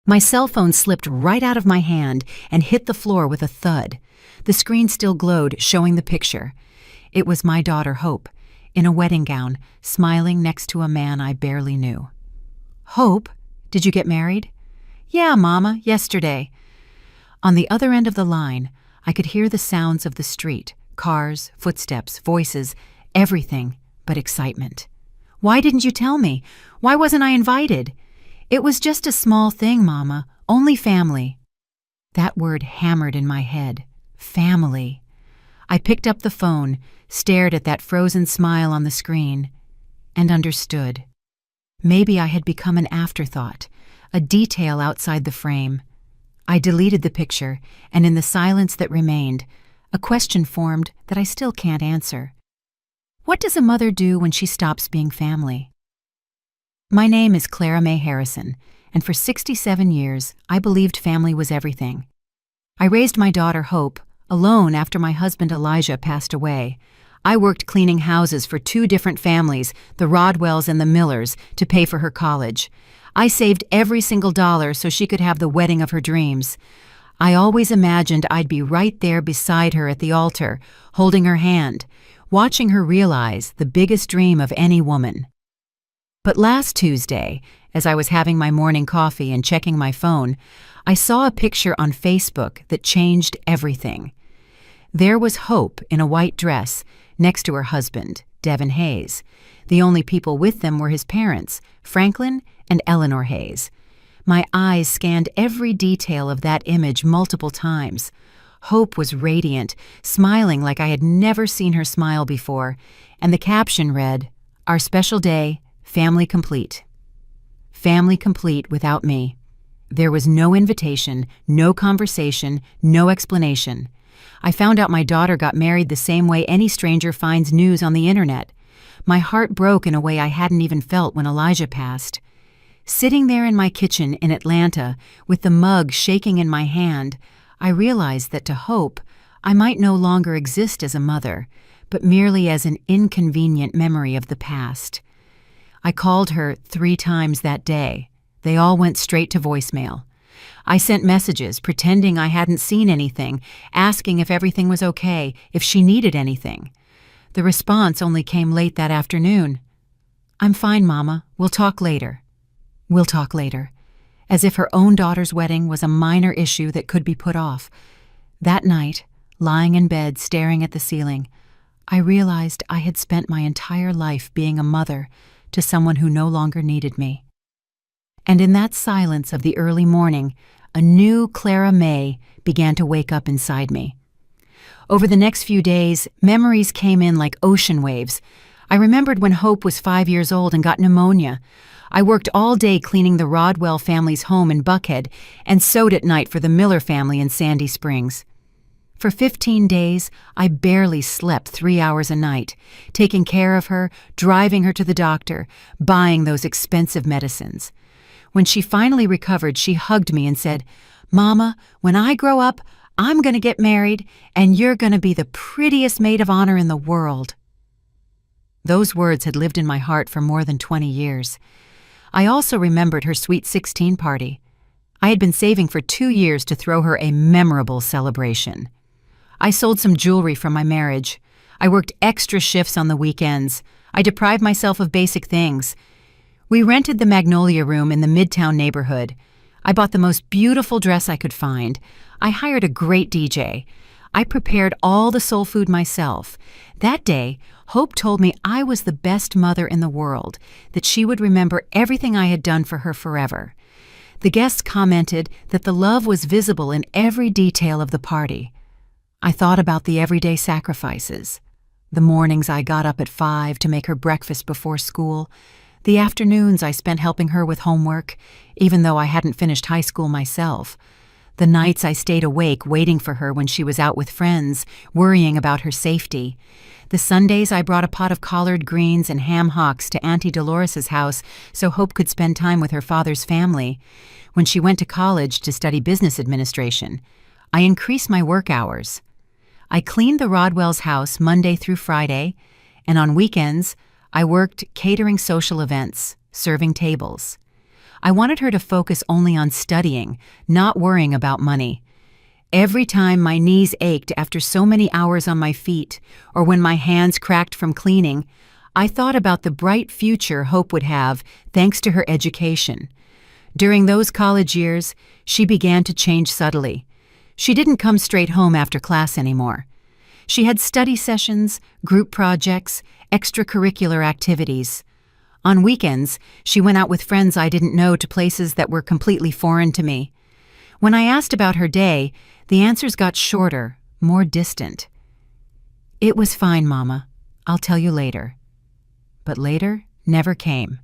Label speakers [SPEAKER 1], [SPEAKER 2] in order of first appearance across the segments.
[SPEAKER 1] My cell phone slipped right out of my hand and hit the floor with a thud. The screen still glowed, showing the picture. It was my daughter, Hope, in a wedding gown, smiling next to a man I barely knew. "Hope, did you get married?" "Yeah, Mama, yesterday." On the other end of the line, I could hear the sounds of the street, cars, footsteps, voices, everything but excitement. "Why didn't you tell me? Why wasn't I invited?" "It was just a small thing, Mama, only family." That word hammered in my head. Family. I picked up the phone, stared at that frozen smile on the screen, and understood. Maybe I had become an afterthought, a detail outside the frame. I deleted the picture, and in the silence that remained, a question formed that I still can't answer. What does a mother do when she stops being family? My name is Clara May Harrison, and for 67 years, I believed family was everything. I raised my daughter Hope, alone after my husband Elijah passed away. I worked cleaning houses for 2 different families, the Rodwells and the Millers, to pay for her college. I saved every single dollar so she could have the wedding of her dreams. I always imagined I'd be right there beside her at the altar, holding her hand, watching her realize the biggest dream of any woman. But last Tuesday, as I was having my morning coffee and checking my phone, I saw a picture on Facebook that changed everything. There was Hope in a white dress next to her husband, Devin Hayes. The only people with them were his parents, Franklin and Eleanor Hayes. My eyes scanned every detail of that image multiple times. Hope was radiant, smiling like I had never seen her smile before, and the caption read, "Our special day, family complete." Family complete without me. There was no invitation, no conversation, no explanation. I found out my daughter got married the same way any stranger finds news on the internet. My heart broke in a way I hadn't even felt when Elijah passed. Sitting there in my kitchen in Atlanta, with the mug shaking in my hand, I realized that to Hope, I might no longer exist as a mother, but merely as an inconvenient memory of the past. I called her 3 times that day. They all went straight to voicemail. I sent messages pretending I hadn't seen anything, asking if everything was okay, if she needed anything. The response only came late that afternoon. "I'm fine, Mama. We'll talk later." "We'll talk later." As if her own daughter's wedding was a minor issue that could be put off. That night, lying in bed staring at the ceiling, I realized I had spent my entire life being a mother to someone who no longer needed me. And in that silence of the early morning, a new Clara May began to wake up inside me. Over the next few days, memories came in like ocean waves. I remembered when Hope was 5 years old and got pneumonia. I worked all day cleaning the Rodwell family's home in Buckhead and sewed at night for the Miller family in Sandy Springs. For 15 days, I barely slept 3 hours a night, taking care of her, driving her to the doctor, buying those expensive medicines. When she finally recovered, she hugged me and said, "Mama, when I grow up, I'm going to get married, and you're going to be the prettiest maid of honor in the world." Those words had lived in my heart for more than 20 years. I also remembered her sweet 16 party. I had been saving for 2 years to throw her a memorable celebration. I sold some jewelry from my marriage. I worked extra shifts on the weekends. I deprived myself of basic things. We rented the Magnolia Room in the Midtown neighborhood. I bought the most beautiful dress I could find. I hired a great DJ. I prepared all the soul food myself. That day, Hope told me I was the best mother in the world, that she would remember everything I had done for her forever. The guests commented that the love was visible in every detail of the party. I thought about the everyday sacrifices. The mornings I got up at 5 to make her breakfast before school. The afternoons I spent helping her with homework, even though I hadn't finished high school myself. The nights I stayed awake waiting for her when she was out with friends, worrying about her safety. The Sundays I brought a pot of collard greens and ham hocks to Auntie Dolores's house so Hope could spend time with her father's family. When she went to college to study business administration, I increased my work hours. I cleaned the Rodwell's house Monday through Friday, and on weekends, I worked catering social events, serving tables. I wanted her to focus only on studying, not worrying about money. Every time my knees ached after so many hours on my feet, or when my hands cracked from cleaning, I thought about the bright future Hope would have thanks to her education. During those college years, she began to change subtly. She didn't come straight home after class anymore. She had study sessions, group projects, extracurricular activities. On weekends, she went out with friends I didn't know to places that were completely foreign to me. When I asked about her day, the answers got shorter, more distant. "It was fine, Mama. I'll tell you later." But later never came.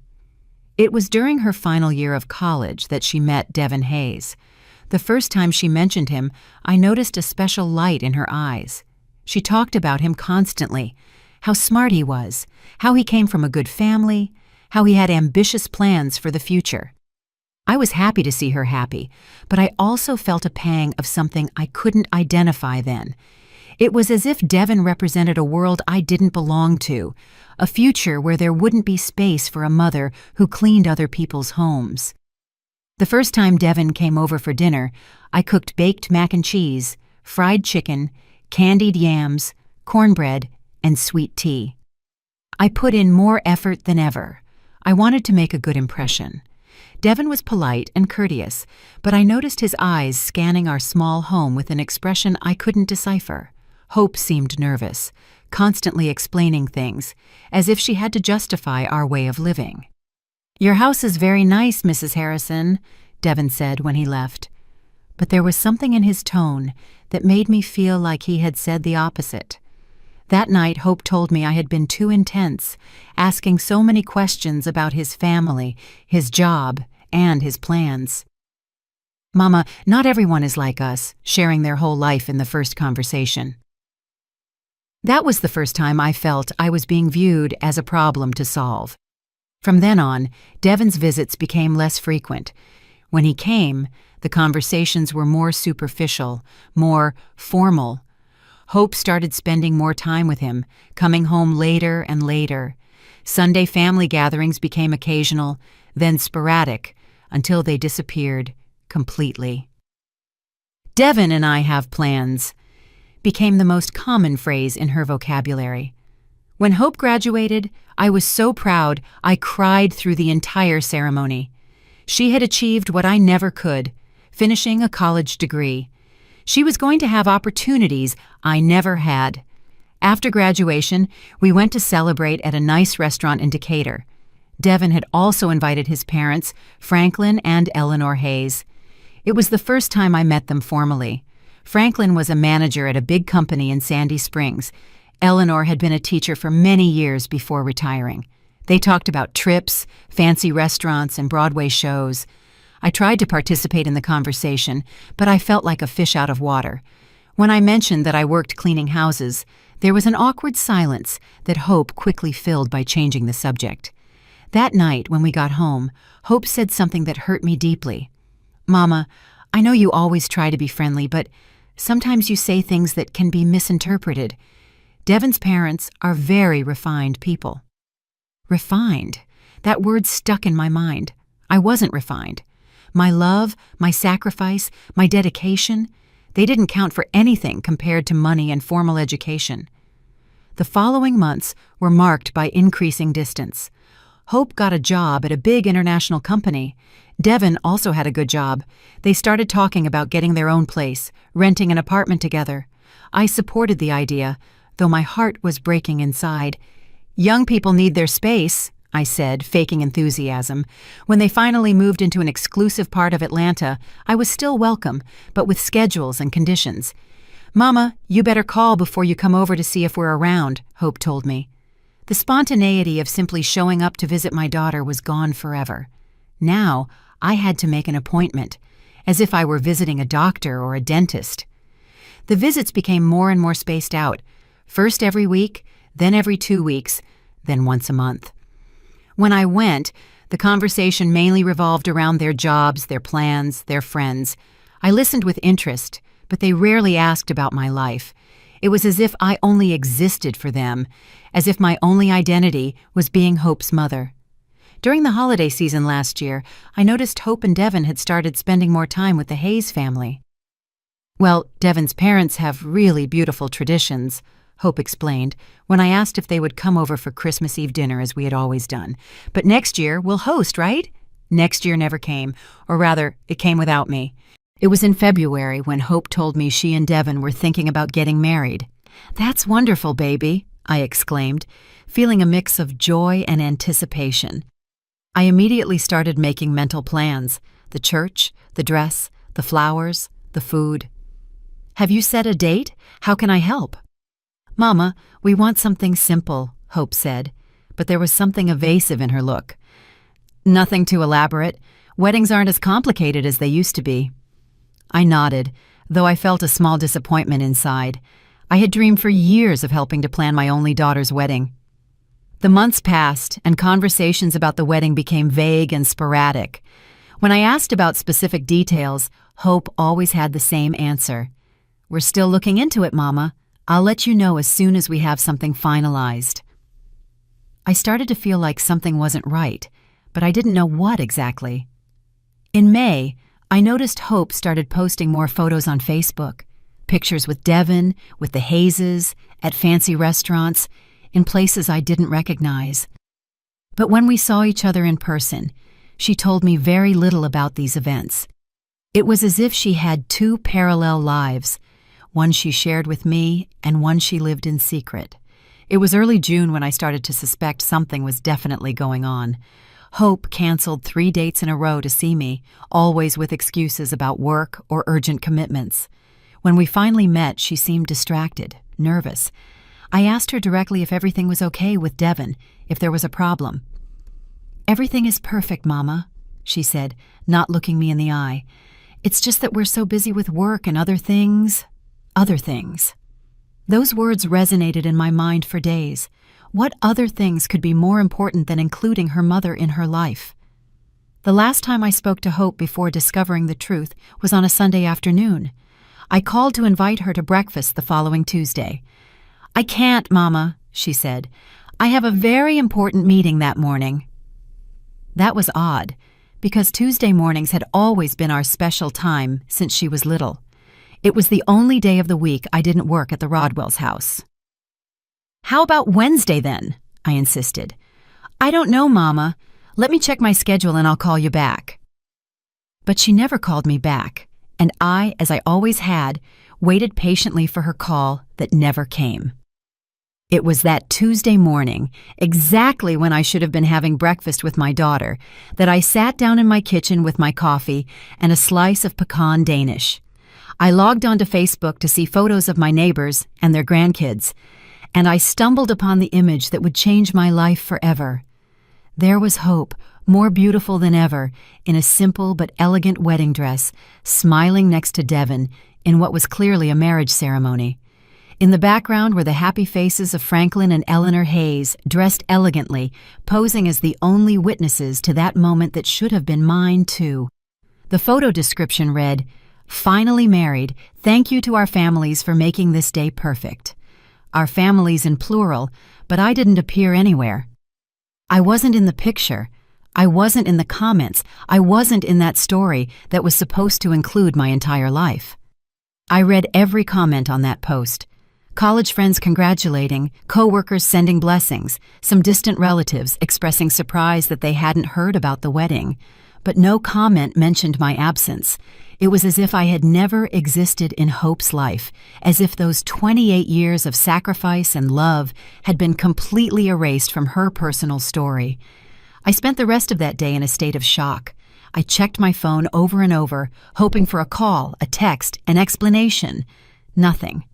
[SPEAKER 1] It was during her final year of college that she met Devin Hayes. The first time she mentioned him, I noticed a special light in her eyes. She talked about him constantly, how smart he was, how he came from a good family, how he had ambitious plans for the future. I was happy to see her happy, but I also felt a pang of something I couldn't identify then. It was as if Devin represented a world I didn't belong to, a future where there wouldn't be space for a mother who cleaned other people's homes. The first time Devin came over for dinner, I cooked baked mac and cheese, fried chicken, candied yams, cornbread, and sweet tea. I put in more effort than ever. I wanted to make a good impression. Devin was polite and courteous, but I noticed his eyes scanning our small home with an expression I couldn't decipher. Hope seemed nervous, constantly explaining things, as if she had to justify our way of living. "Your house is very nice, Mrs. Harrison," Devin said when he left. But there was something in his tone that made me feel like he had said the opposite. That night, Hope told me I had been too intense, asking so many questions about his family, his job, and his plans. "Mama, not everyone is like us," sharing their whole life in the first conversation. That was the first time I felt I was being viewed as a problem to solve. From then on, Devin's visits became less frequent. When he came, the conversations were more superficial, more formal. Hope started spending more time with him, coming home later and later. Sunday family gatherings became occasional, then sporadic, until they disappeared completely. "Devin and I have plans," became the most common phrase in her vocabulary. When Hope graduated, I was so proud I cried through the entire ceremony. She had achieved what I never could, finishing a college degree. She was going to have opportunities I never had. After graduation, we went to celebrate at a nice restaurant in Decatur. Devin had also invited his parents, Franklin and Eleanor Hayes. It was the first time I met them formally. Franklin was a manager at a big company in Sandy Springs. Eleanor had been a teacher for many years before retiring. They talked about trips, fancy restaurants, and Broadway shows. I tried to participate in the conversation, but I felt like a fish out of water. When I mentioned that I worked cleaning houses, there was an awkward silence that Hope quickly filled by changing the subject. That night, when we got home, Hope said something that hurt me deeply. "Mama, I know you always try to be friendly, but sometimes you say things that can be misinterpreted. Devin's parents are very refined people." Refined. That word stuck in my mind. I wasn't refined. My love, my sacrifice, my dedication, they didn't count for anything compared to money and formal education. The following months were marked by increasing distance. Hope got a job at a big international company. Devin also had a good job. They started talking about getting their own place, renting an apartment together. I supported the idea, though my heart was breaking inside. "Young people need their space," I said, faking enthusiasm. When they finally moved into an exclusive part of Atlanta, I was still welcome, but with schedules and conditions. "Mama, you better call before you come over to see if we're around," Hope told me. The spontaneity of simply showing up to visit my daughter was gone forever. Now, I had to make an appointment, as if I were visiting a doctor or a dentist. The visits became more and more spaced out, first every week, then every 2 weeks, then once a month. When I went, the conversation mainly revolved around their jobs, their plans, their friends. I listened with interest, but they rarely asked about my life. It was as if I only existed for them, as if my only identity was being Hope's mother. During the holiday season last year, I noticed Hope and Devin had started spending more time with the Hayes family. Well, Devin's parents have really beautiful traditions, Hope explained, when I asked if they would come over for Christmas Eve dinner as we had always done. But next year, we'll host, right? Next year never came, or rather, it came without me. It was in February when Hope told me she and Devin were thinking about getting married. "That's wonderful, baby," I exclaimed, feeling a mix of joy and anticipation. I immediately started making mental plans: the church, the dress, the flowers, the food. "Have you set a date? How can I help?" "Mama, we want something simple," Hope said, but there was something evasive in her look. "Nothing too elaborate. Weddings aren't as complicated as they used to be." I nodded, though I felt a small disappointment inside. I had dreamed for years of helping to plan my only daughter's wedding. The months passed, and conversations about the wedding became vague and sporadic. When I asked about specific details, Hope always had the same answer. "We're still looking into it, Mama. I'll let you know as soon as we have something finalized." I started to feel like something wasn't right, but I didn't know what exactly. In May, I noticed Hope started posting more photos on Facebook. Pictures with Devin, with the Hayeses, at fancy restaurants, in places I didn't recognize. But when we saw each other in person, she told me very little about these events. It was as if she had two parallel lives, one she shared with me and one she lived in secret. It was early June when I started to suspect something was definitely going on. Hope canceled 3 dates in a row to see me, always with excuses about work or urgent commitments. When we finally met, she seemed distracted, nervous. I asked her directly if everything was okay with Devin, if there was a problem. "Everything is perfect, Mama," she said, not looking me in the eye. "It's just that we're so busy with work and other things. Those words resonated in my mind for days. What other things could be more important than including her mother in her life? The last time I spoke to Hope before discovering the truth was on a Sunday afternoon. I called to invite her to breakfast the following Tuesday. "I can't, Mama," she said. "I have a very important meeting that morning." That was odd, because Tuesday mornings had always been our special time since she was little. It was the only day of the week I didn't work at the Rodwell's house. "How about Wednesday then?" I insisted. "I don't know, Mama. Let me check my schedule and I'll call you back." But she never called me back, and I, as I always had, waited patiently for her call that never came. It was that Tuesday morning, exactly when I should have been having breakfast with my daughter, that I sat down in my kitchen with my coffee and a slice of pecan Danish. I logged onto Facebook to see photos of my neighbors and their grandkids, and I stumbled upon the image that would change my life forever. There was Hope, more beautiful than ever, in a simple but elegant wedding dress, smiling next to Devin in what was clearly a marriage ceremony. In the background were the happy faces of Franklin and Eleanor Hayes, dressed elegantly, posing as the only witnesses to that moment that should have been mine, too. The photo description read, "Finally married, thank you to our families for making this day perfect." Our families in plural, but I didn't appear anywhere. I wasn't in the picture. I wasn't in the comments. I wasn't in that story that was supposed to include my entire life. I read every comment on that post. College friends congratulating, co-workers sending blessings, some distant relatives expressing surprise that they hadn't heard about the wedding. But no comment mentioned my absence. It was as if I had never existed in Hope's life, as if those 28 years of sacrifice and love had been completely erased from her personal story. I spent the rest of that day in a state of shock. I checked my phone over and over, hoping for a call, a text, an explanation. Nothing.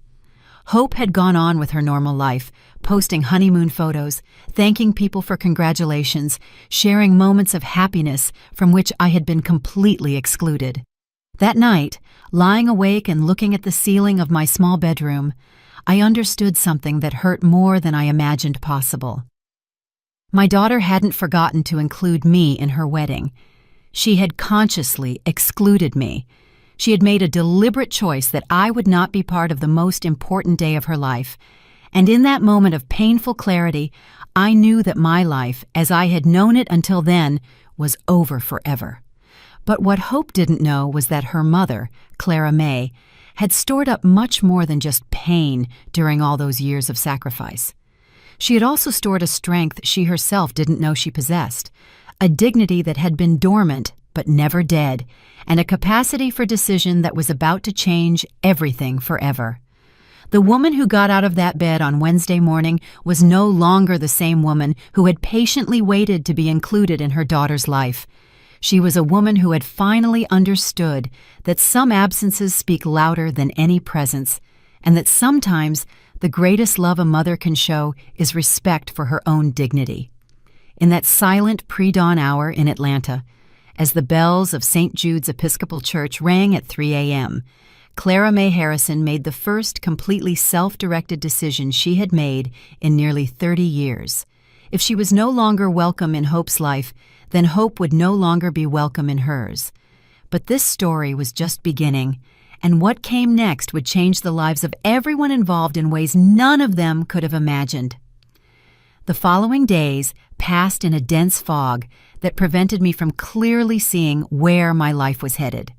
[SPEAKER 1] Hope had gone on with her normal life, posting honeymoon photos, thanking people for congratulations, sharing moments of happiness from which I had been completely excluded. That night, lying awake and looking at the ceiling of my small bedroom, I understood something that hurt more than I imagined possible. My daughter hadn't forgotten to include me in her wedding. She had consciously excluded me. She had made a deliberate choice that I would not be part of the most important day of her life, And in that moment of painful clarity, I knew that my life, as I had known it until then, was over forever. But what Hope didn't know was that her mother, Clara May, had stored up much more than just pain during all those years of sacrifice. She had also stored a strength she herself didn't know she possessed, a dignity that had been dormant but never dead, and a capacity for decision that was about to change everything forever. The woman who got out of that bed on Wednesday morning was no longer the same woman who had patiently waited to be included in her daughter's life. She was a woman who had finally understood that some absences speak louder than any presence, and that sometimes the greatest love a mother can show is respect for her own dignity. In that silent pre-dawn hour in Atlanta, as the bells of St. Jude's Episcopal Church rang at 3 a.m., Clara May Harrison made the first completely self-directed decision she had made in nearly 30 years. If she was no longer welcome in Hope's life, then Hope would no longer be welcome in hers. But this story was just beginning, and what came next would change the lives of everyone involved in ways none of them could have imagined. The following days passed in a dense fog that prevented me from clearly seeing where my life was headed.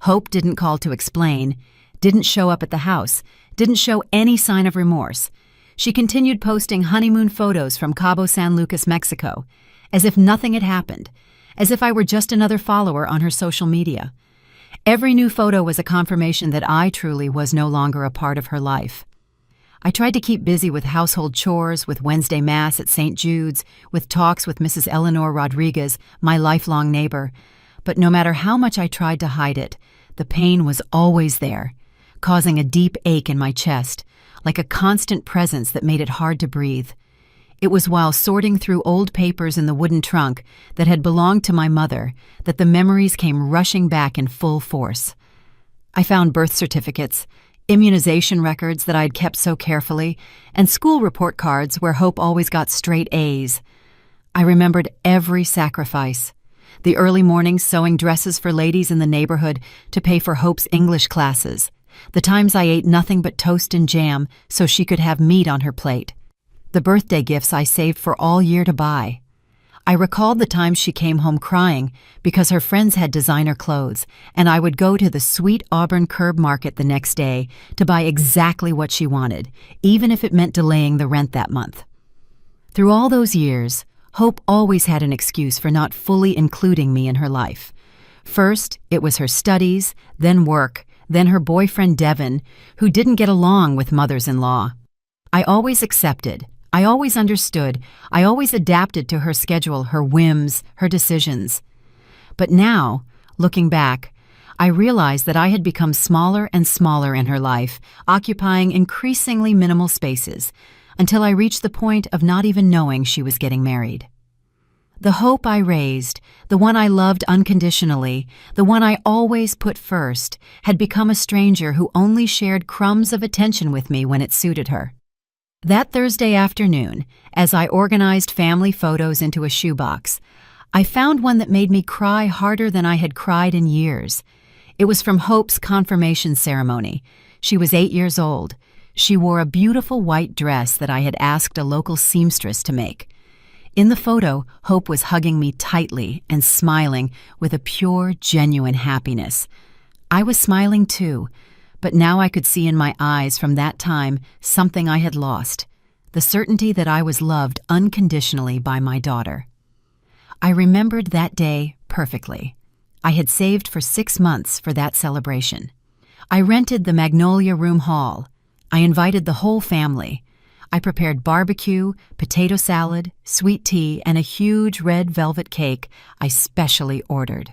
[SPEAKER 1] Hope didn't call to explain, didn't show up at the house, didn't show any sign of remorse. She continued posting honeymoon photos from Cabo San Lucas, Mexico, as if nothing had happened, as if I were just another follower on her social media. Every new photo was a confirmation that I truly was no longer a part of her life. I tried to keep busy with household chores, with Wednesday Mass at St. Jude's, with talks with Mrs. Eleanor Rodriguez, my lifelong neighbor. But no matter how much I tried to hide it, the pain was always there, causing a deep ache in my chest, like a constant presence that made it hard to breathe. It was while sorting through old papers in the wooden trunk that had belonged to my mother that the memories came rushing back in full force. I found birth certificates, immunization records that I had kept so carefully, and school report cards where Hope always got straight A's. I remembered every sacrifice. The early mornings sewing dresses for ladies in the neighborhood to pay for Hope's English classes. The times I ate nothing but toast and jam so she could have meat on her plate. The birthday gifts I saved for all year to buy. I recalled the times she came home crying because her friends had designer clothes, and I would go to the sweet Auburn Curb Market the next day to buy exactly what she wanted, even if it meant delaying the rent that month. Through all those years, Hope always had an excuse for not fully including me in her life. First, it was her studies, then work, then her boyfriend Devin, who didn't get along with mothers-in-law. I always accepted, I always understood, I always adapted to her schedule, her whims, her decisions. But now, looking back, I realized that I had become smaller and smaller in her life, occupying increasingly minimal spaces, until I reached the point of not even knowing she was getting married. The Hope I raised, the one I loved unconditionally, the one I always put first, had become a stranger who only shared crumbs of attention with me when it suited her. That Thursday afternoon, as I organized family photos into a shoebox, I found one that made me cry harder than I had cried in years. It was from Hope's confirmation ceremony. She was 8 years old. She wore a beautiful white dress that I had asked a local seamstress to make. In the photo, Hope was hugging me tightly and smiling with a pure, genuine happiness. I was smiling too, but now I could see in my eyes from that time something I had lost, the certainty that I was loved unconditionally by my daughter. I remembered that day perfectly. I had saved for 6 months for that celebration. I rented the Magnolia Room Hall. I invited the whole family. I prepared barbecue, potato salad, sweet tea, and a huge red velvet cake I specially ordered.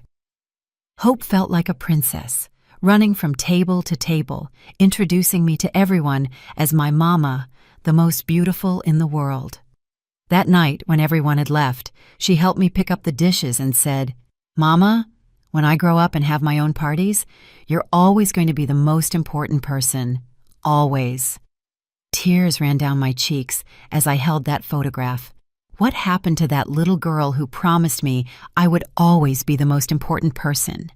[SPEAKER 1] Hope felt like a princess, running from table to table, introducing me to everyone as my mama, the most beautiful in the world. That night, when everyone had left, she helped me pick up the dishes and said, "Mama, when I grow up and have my own parties, you're always going to be the most important person. Always." Tears ran down my cheeks as I held that photograph. What happened to that little girl who promised me I would always be the most important person?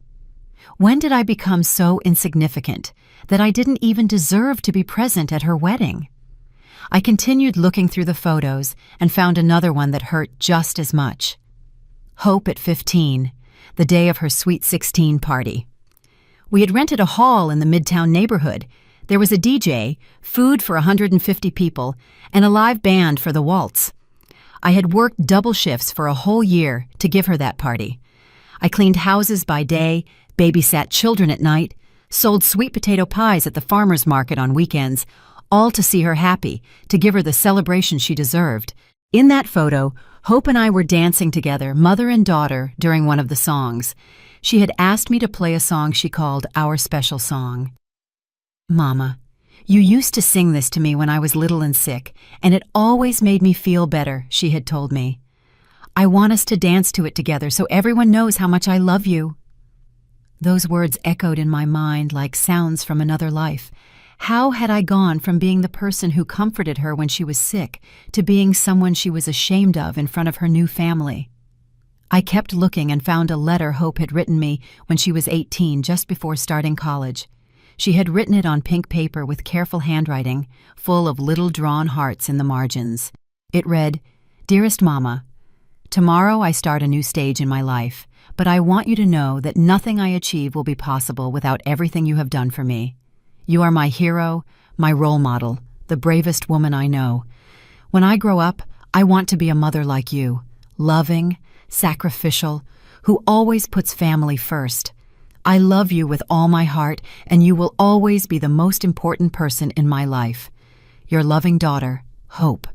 [SPEAKER 1] When did I become so insignificant that I didn't even deserve to be present at her wedding? I continued looking through the photos and found another one that hurt just as much. Hope at 15, the day of her sweet 16 party. We had rented a hall in the Midtown neighborhood. There was a DJ, food for 150 people, and a live band for the waltz. I had worked double shifts for a whole year to give her that party. I cleaned houses by day, babysat children at night, sold sweet potato pies at the farmer's market on weekends, all to see her happy, to give her the celebration she deserved. In that photo, Hope and I were dancing together, mother and daughter, during one of the songs. She had asked me to play a song she called Our Special Song. "Mama, you used to sing this to me when I was little and sick, and it always made me feel better," she had told me. "I want us to dance to it together so everyone knows how much I love you." Those words echoed in my mind like sounds from another life. How had I gone from being the person who comforted her when she was sick to being someone she was ashamed of in front of her new family? I kept looking and found a letter Hope had written me when she was 18, just before starting college. She had written it on pink paper with careful handwriting, full of little drawn hearts in the margins. It read, "Dearest Mama, tomorrow I start a new stage in my life, but I want you to know that nothing I achieve will be possible without everything you have done for me. You are my hero, my role model, the bravest woman I know. When I grow up, I want to be a mother like you, loving, sacrificial, who always puts family first. I love you with all my heart, and you will always be the most important person in my life. Your loving daughter, Hope."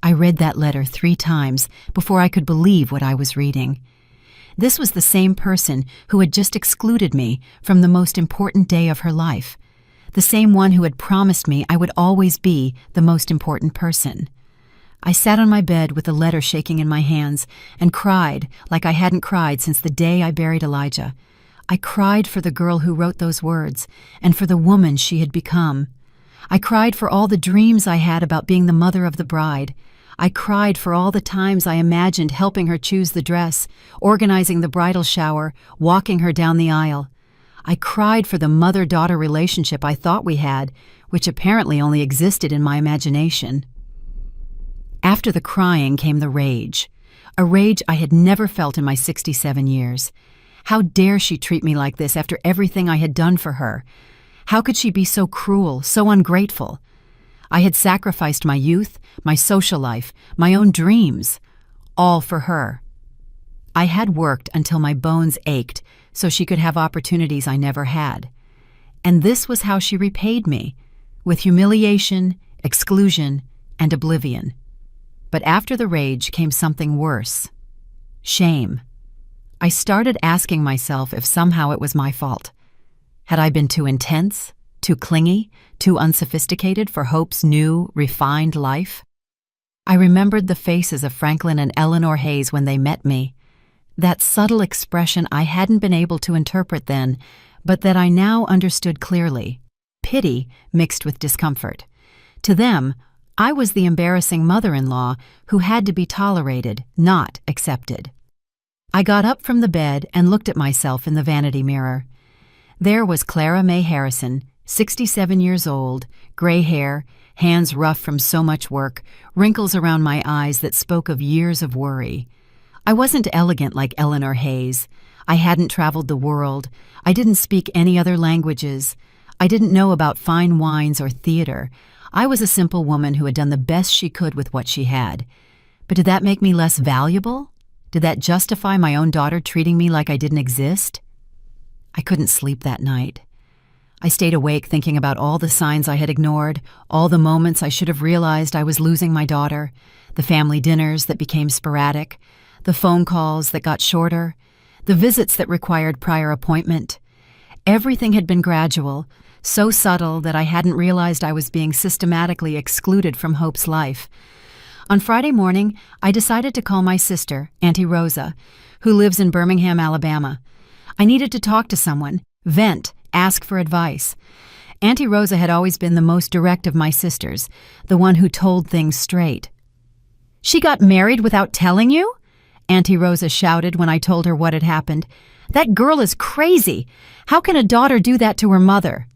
[SPEAKER 1] I read that letter 3 times before I could believe what I was reading. This was the same person who had just excluded me from the most important day of her life. The same one who had promised me I would always be the most important person. I sat on my bed with the letter shaking in my hands and cried like I hadn't cried since the day I buried Elijah. I cried for the girl who wrote those words and for the woman she had become. I cried for all the dreams I had about being the mother of the bride. I cried for all the times I imagined helping her choose the dress, organizing the bridal shower, walking her down the aisle. I cried for the mother-daughter relationship I thought we had, which apparently only existed in my imagination. After the crying came the rage, a rage I had never felt in my 67 years. How dare she treat me like this after everything I had done for her? How could she be so cruel, so ungrateful? I had sacrificed my youth, my social life, my own dreams, all for her. I had worked until my bones ached so she could have opportunities I never had. And this was how she repaid me, with humiliation, exclusion, and oblivion. But after the rage came something worse. Shame. I started asking myself if somehow it was my fault. Had I been too intense, too clingy, too unsophisticated for Hope's new, refined life? I remembered the faces of Franklin and Eleanor Hayes when they met me. That subtle expression I hadn't been able to interpret then, but that I now understood clearly. Pity mixed with discomfort. To them, I was the embarrassing mother-in-law who had to be tolerated, not accepted. I got up from the bed and looked at myself in the vanity mirror. There was Clara May Harrison, 67 years old, gray hair, hands rough from so much work, wrinkles around my eyes that spoke of years of worry. I wasn't elegant like Eleanor Hayes. I hadn't traveled the world. I didn't speak any other languages. I didn't know about fine wines or theater. I was a simple woman who had done the best she could with what she had. But did that make me less valuable? Did that justify my own daughter treating me like I didn't exist? I couldn't sleep that night. I stayed awake thinking about all the signs I had ignored, all the moments I should have realized I was losing my daughter, the family dinners that became sporadic, the phone calls that got shorter, the visits that required prior appointment. Everything had been gradual, so subtle that I hadn't realized I was being systematically excluded from Hope's life. On Friday morning, I decided to call my sister, Auntie Rosa, who lives in Birmingham, Alabama. I needed to talk to someone, vent, ask for advice. Auntie Rosa had always been the most direct of my sisters, the one who told things straight. "She got married without telling you?" Auntie Rosa shouted when I told her what had happened. "That girl is crazy. How can a daughter do that to her mother?"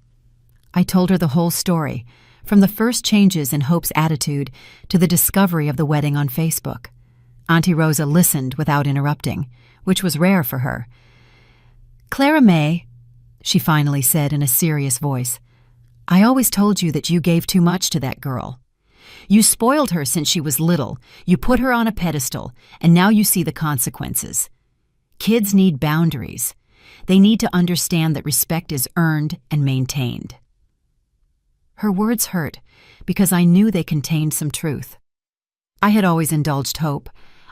[SPEAKER 1] I told her the whole story, from the first changes in Hope's attitude to the discovery of the wedding on Facebook. Auntie Rosa listened without interrupting, which was rare for her. "Clara May," she finally said in a serious voice, "I always told you that you gave too much to that girl. You spoiled her since she was little, you put her on a pedestal, and now you see the consequences. Kids need boundaries. They need to understand that respect is earned and maintained." Her words hurt because I knew they contained some truth. I had always indulged Hope.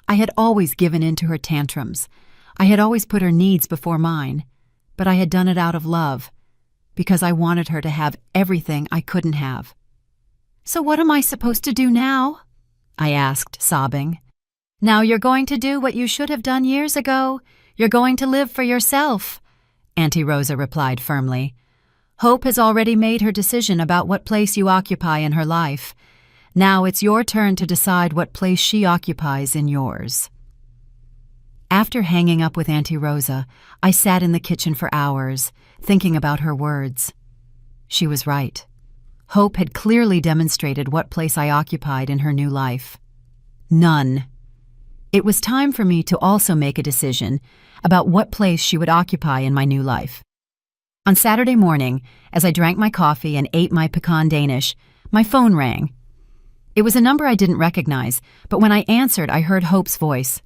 [SPEAKER 1] I had always given in to her tantrums. I had always put her needs before mine, but I had done it out of love, because I wanted her to have everything I couldn't have. "So what am I supposed to do now?" I asked, sobbing. "Now you're going to do what you should have done years ago. You're going to live for yourself," Auntie Rosa replied firmly. "Hope has already made her decision about what place you occupy in her life. Now it's your turn to decide what place she occupies in yours." After hanging up with Auntie Rosa, I sat in the kitchen for hours, thinking about her words. She was right. Hope had clearly demonstrated what place I occupied in her new life. None. It was time for me to also make a decision about what place she would occupy in my new life. On Saturday morning, as I drank my coffee and ate my pecan Danish, my phone rang. It was a number I didn't recognize, but when I answered, I heard Hope's voice.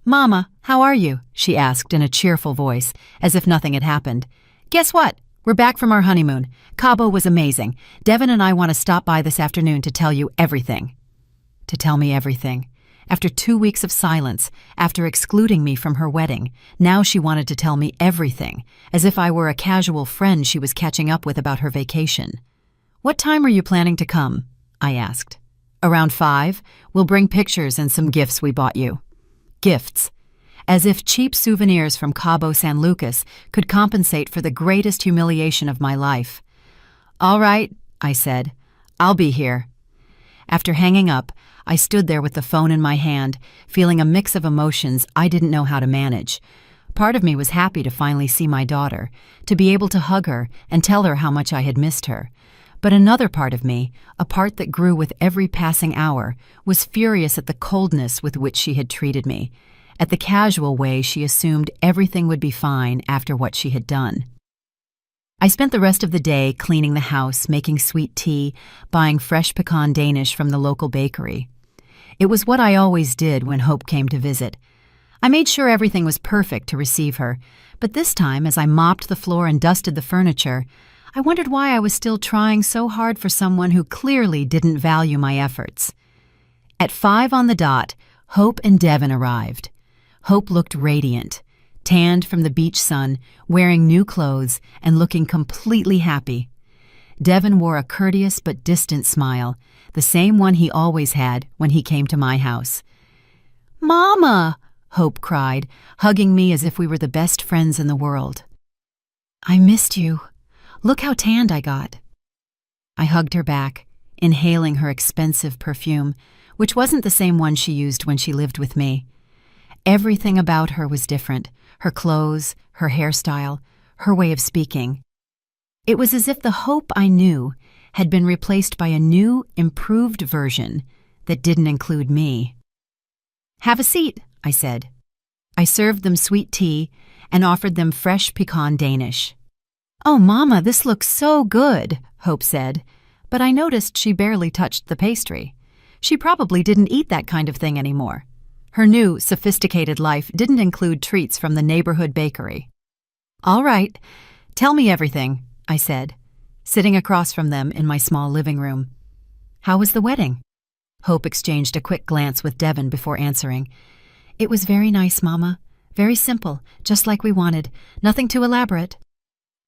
[SPEAKER 1] "Mama, how are you?" she asked in a cheerful voice, as if nothing had happened. "Guess what? We're back from our honeymoon. Cabo was amazing. Devin and I want to stop by this afternoon to tell you everything." To tell me everything. After 2 weeks of silence, after excluding me from her wedding, now she wanted to tell me everything, as if I were a casual friend she was catching up with about her vacation. "What time are you planning to come?" I asked. "Around 5. We'll bring pictures and some gifts we bought you." Gifts. As if cheap souvenirs from Cabo San Lucas could compensate for the greatest humiliation of my life. "All right," I said. "I'll be here." After hanging up, I stood there with the phone in my hand, feeling a mix of emotions I didn't know how to manage. Part of me was happy to finally see my daughter, to be able to hug her and tell her how much I had missed her. But another part of me, a part that grew with every passing hour, was furious at the coldness with which she had treated me, at the casual way she assumed everything would be fine after what she had done. I spent the rest of the day cleaning the house, making sweet tea, buying fresh pecan Danish from the local bakery. It was what I always did when Hope came to visit. I made sure everything was perfect to receive her, but this time, as I mopped the floor and dusted the furniture, I wondered why I was still trying so hard for someone who clearly didn't value my efforts. At 5 on the dot, Hope and Devin arrived. Hope looked radiant, tanned from the beach sun, wearing new clothes, and looking completely happy. Devin wore a courteous but distant smile, the same one he always had when he came to my house. "Mama!" Hope cried, hugging me as if we were the best friends in the world. "I missed you. Look how tanned I got." I hugged her back, inhaling her expensive perfume, which wasn't the same one she used when she lived with me. Everything about her was different, her clothes, her hairstyle, her way of speaking. It was as if the Hope I knew had been replaced by a new, improved version that didn't include me. "Have a seat," I said. I served them sweet tea and offered them fresh pecan Danish. "Oh, Mama, this looks so good," Hope said, but I noticed she barely touched the pastry. She probably didn't eat that kind of thing anymore. Her new, sophisticated life didn't include treats from the neighborhood bakery. "All right, tell me everything," I said, sitting across from them in my small living room. "How was the wedding?" Hope exchanged a quick glance with Devin before answering. "It was very nice, Mama. Very simple, just like we wanted. Nothing too elaborate."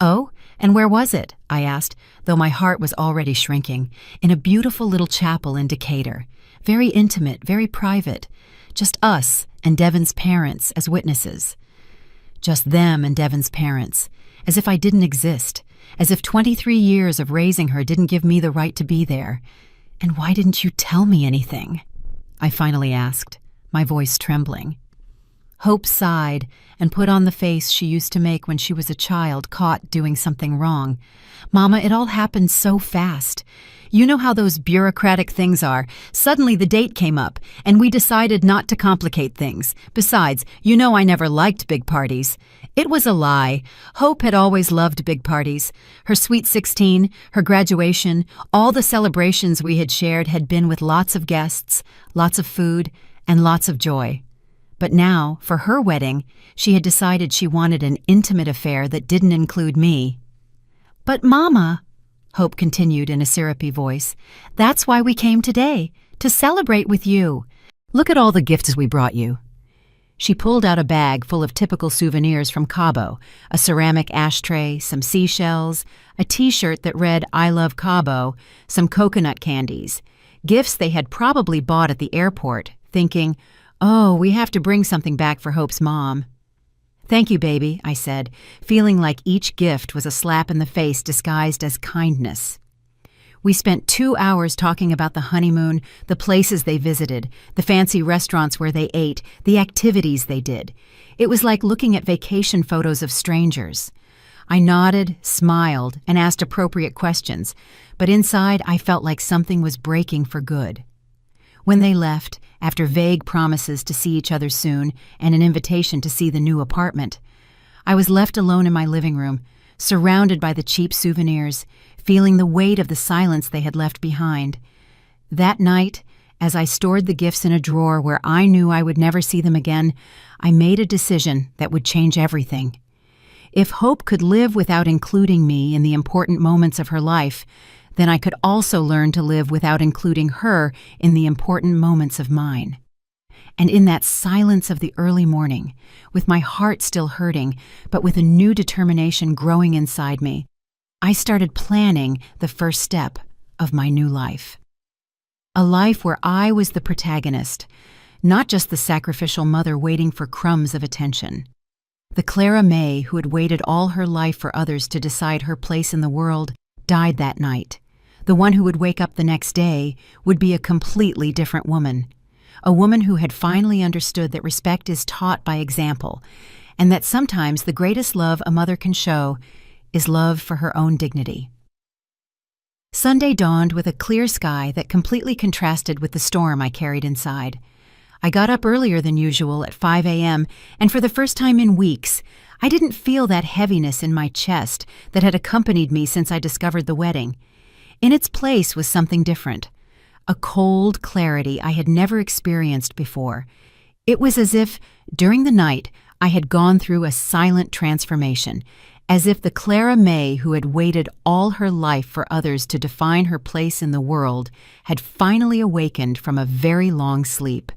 [SPEAKER 1] "Oh, and where was it?" I asked, though my heart was already shrinking. "In a beautiful little chapel in Decatur. Very intimate, very private. Just us and Devin's parents as witnesses. Just them and Devin's parents, as if I didn't exist, as if 23 years of raising her didn't give me the right to be there. And why didn't you tell me anything?" I finally asked, my voice trembling. Hope sighed and put on the face she used to make when she was a child caught doing something wrong. Mama, it all happened so fast. You know how those bureaucratic things are. Suddenly the date came up, and we decided not to complicate things. Besides, you know I never liked big parties. It was a lie. Hope had always loved big parties. Her sweet 16, her graduation, all the celebrations we had shared had been with lots of guests, lots of food, and lots of joy. But now, for her wedding, she had decided she wanted an intimate affair that didn't include me. "But Mama," Hope continued in a syrupy voice, "that's why we came today, to celebrate with you. Look at all the gifts we brought you." She pulled out a bag full of typical souvenirs from Cabo, a ceramic ashtray, some seashells, a t-shirt that read "I love Cabo," some coconut candies, gifts they had probably bought at the airport, thinking, "Oh, we have to bring something back for Hope's mom." "Thank you, baby," I said, feeling like each gift was a slap in the face disguised as kindness. We spent 2 hours talking about the honeymoon, the places they visited, the fancy restaurants where they ate, the activities they did. It was like looking at vacation photos of strangers. I nodded, smiled, and asked appropriate questions, but inside I felt like something was breaking for good. When they left, after vague promises to see each other soon and an invitation to see the new apartment, I was left alone in my living room, surrounded by the cheap souvenirs, feeling the weight of the silence they had left behind. That night, as I stored the gifts in a drawer where I knew I would never see them again, I made a decision that would change everything. If Hope could live without including me in the important moments of her life, then I could also learn to live without including her in the important moments of mine. And in that silence of the early morning, with my heart still hurting, but with a new determination growing inside me, I started planning the first step of my new life. A life where I was the protagonist, not just the sacrificial mother waiting for crumbs of attention. The Clara May who had waited all her life for others to decide her place in the world died that night. The one who would wake up the next day would be a completely different woman. A woman who had finally understood that respect is taught by example, and that sometimes the greatest love a mother can show is love for her own dignity. Sunday dawned with a clear sky that completely contrasted with the storm I carried inside. I got up earlier than usual at 5 a.m., and for the first time in weeks, I didn't feel that heaviness in my chest that had accompanied me since I discovered the wedding. In its place was something different, a cold clarity I had never experienced before. It was as if, during the night, I had gone through a silent transformation, as if the Clara May who had waited all her life for others to define her place in the world had finally awakened from a very long sleep.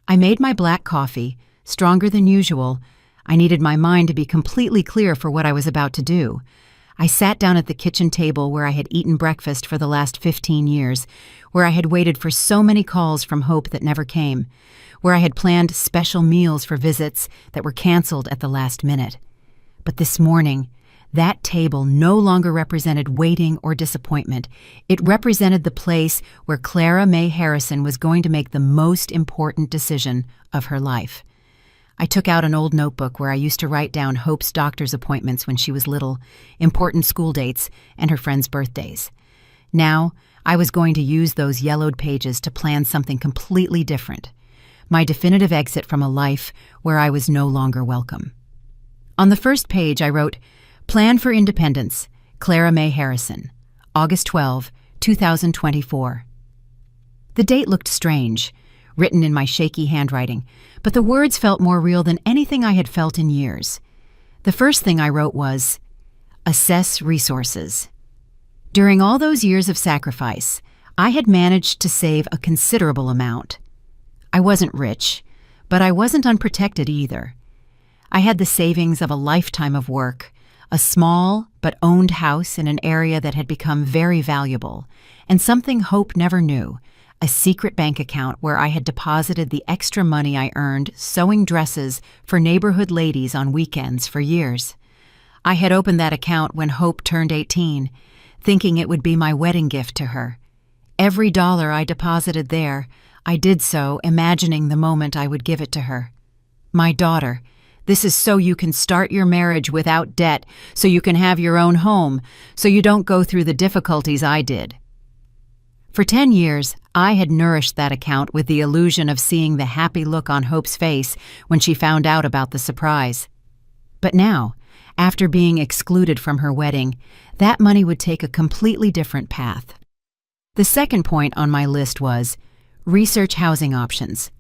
[SPEAKER 1] I made my black coffee, stronger than usual. I needed my mind to be completely clear for what I was about to do. I sat down at the kitchen table where I had eaten breakfast for the last 15 years, where I had waited for so many calls from Hope that never came, where I had planned special meals for visits that were canceled at the last minute. But this morning, that table no longer represented waiting or disappointment. It represented the place where Clara May Harrison was going to make the most important decision of her life. I took out an old notebook where I used to write down Hope's doctor's appointments when she was little, important school dates, and her friends' birthdays. Now, I was going to use those yellowed pages to plan something completely different, my definitive exit from a life where I was no longer welcome. On the first page, I wrote, "Plan for Independence, Clara May Harrison, August 12, 2024. The date looked strange, written in my shaky handwriting, but the words felt more real than anything I had felt in years. The first thing I wrote was, "Assess resources." During all those years of sacrifice, I had managed to save a considerable amount. I wasn't rich, but I wasn't unprotected either. I had the savings of a lifetime of work, a small but owned house in an area that had become very valuable, and something Hope never knew, a secret bank account where I had deposited the extra money I earned sewing dresses for neighborhood ladies on weekends for years. I had opened that account when Hope turned 18, thinking it would be my wedding gift to her. Every dollar I deposited there, I did so imagining the moment I would give it to her. My daughter, this is so you can start your marriage without debt, so you can have your own home, so you don't go through the difficulties I did." For 10 years, I had nourished that account with the illusion of seeing the happy look on Hope's face when she found out about the surprise. But now, after being excluded from her wedding, that money would take a completely different path. The second point on my list was research housing options.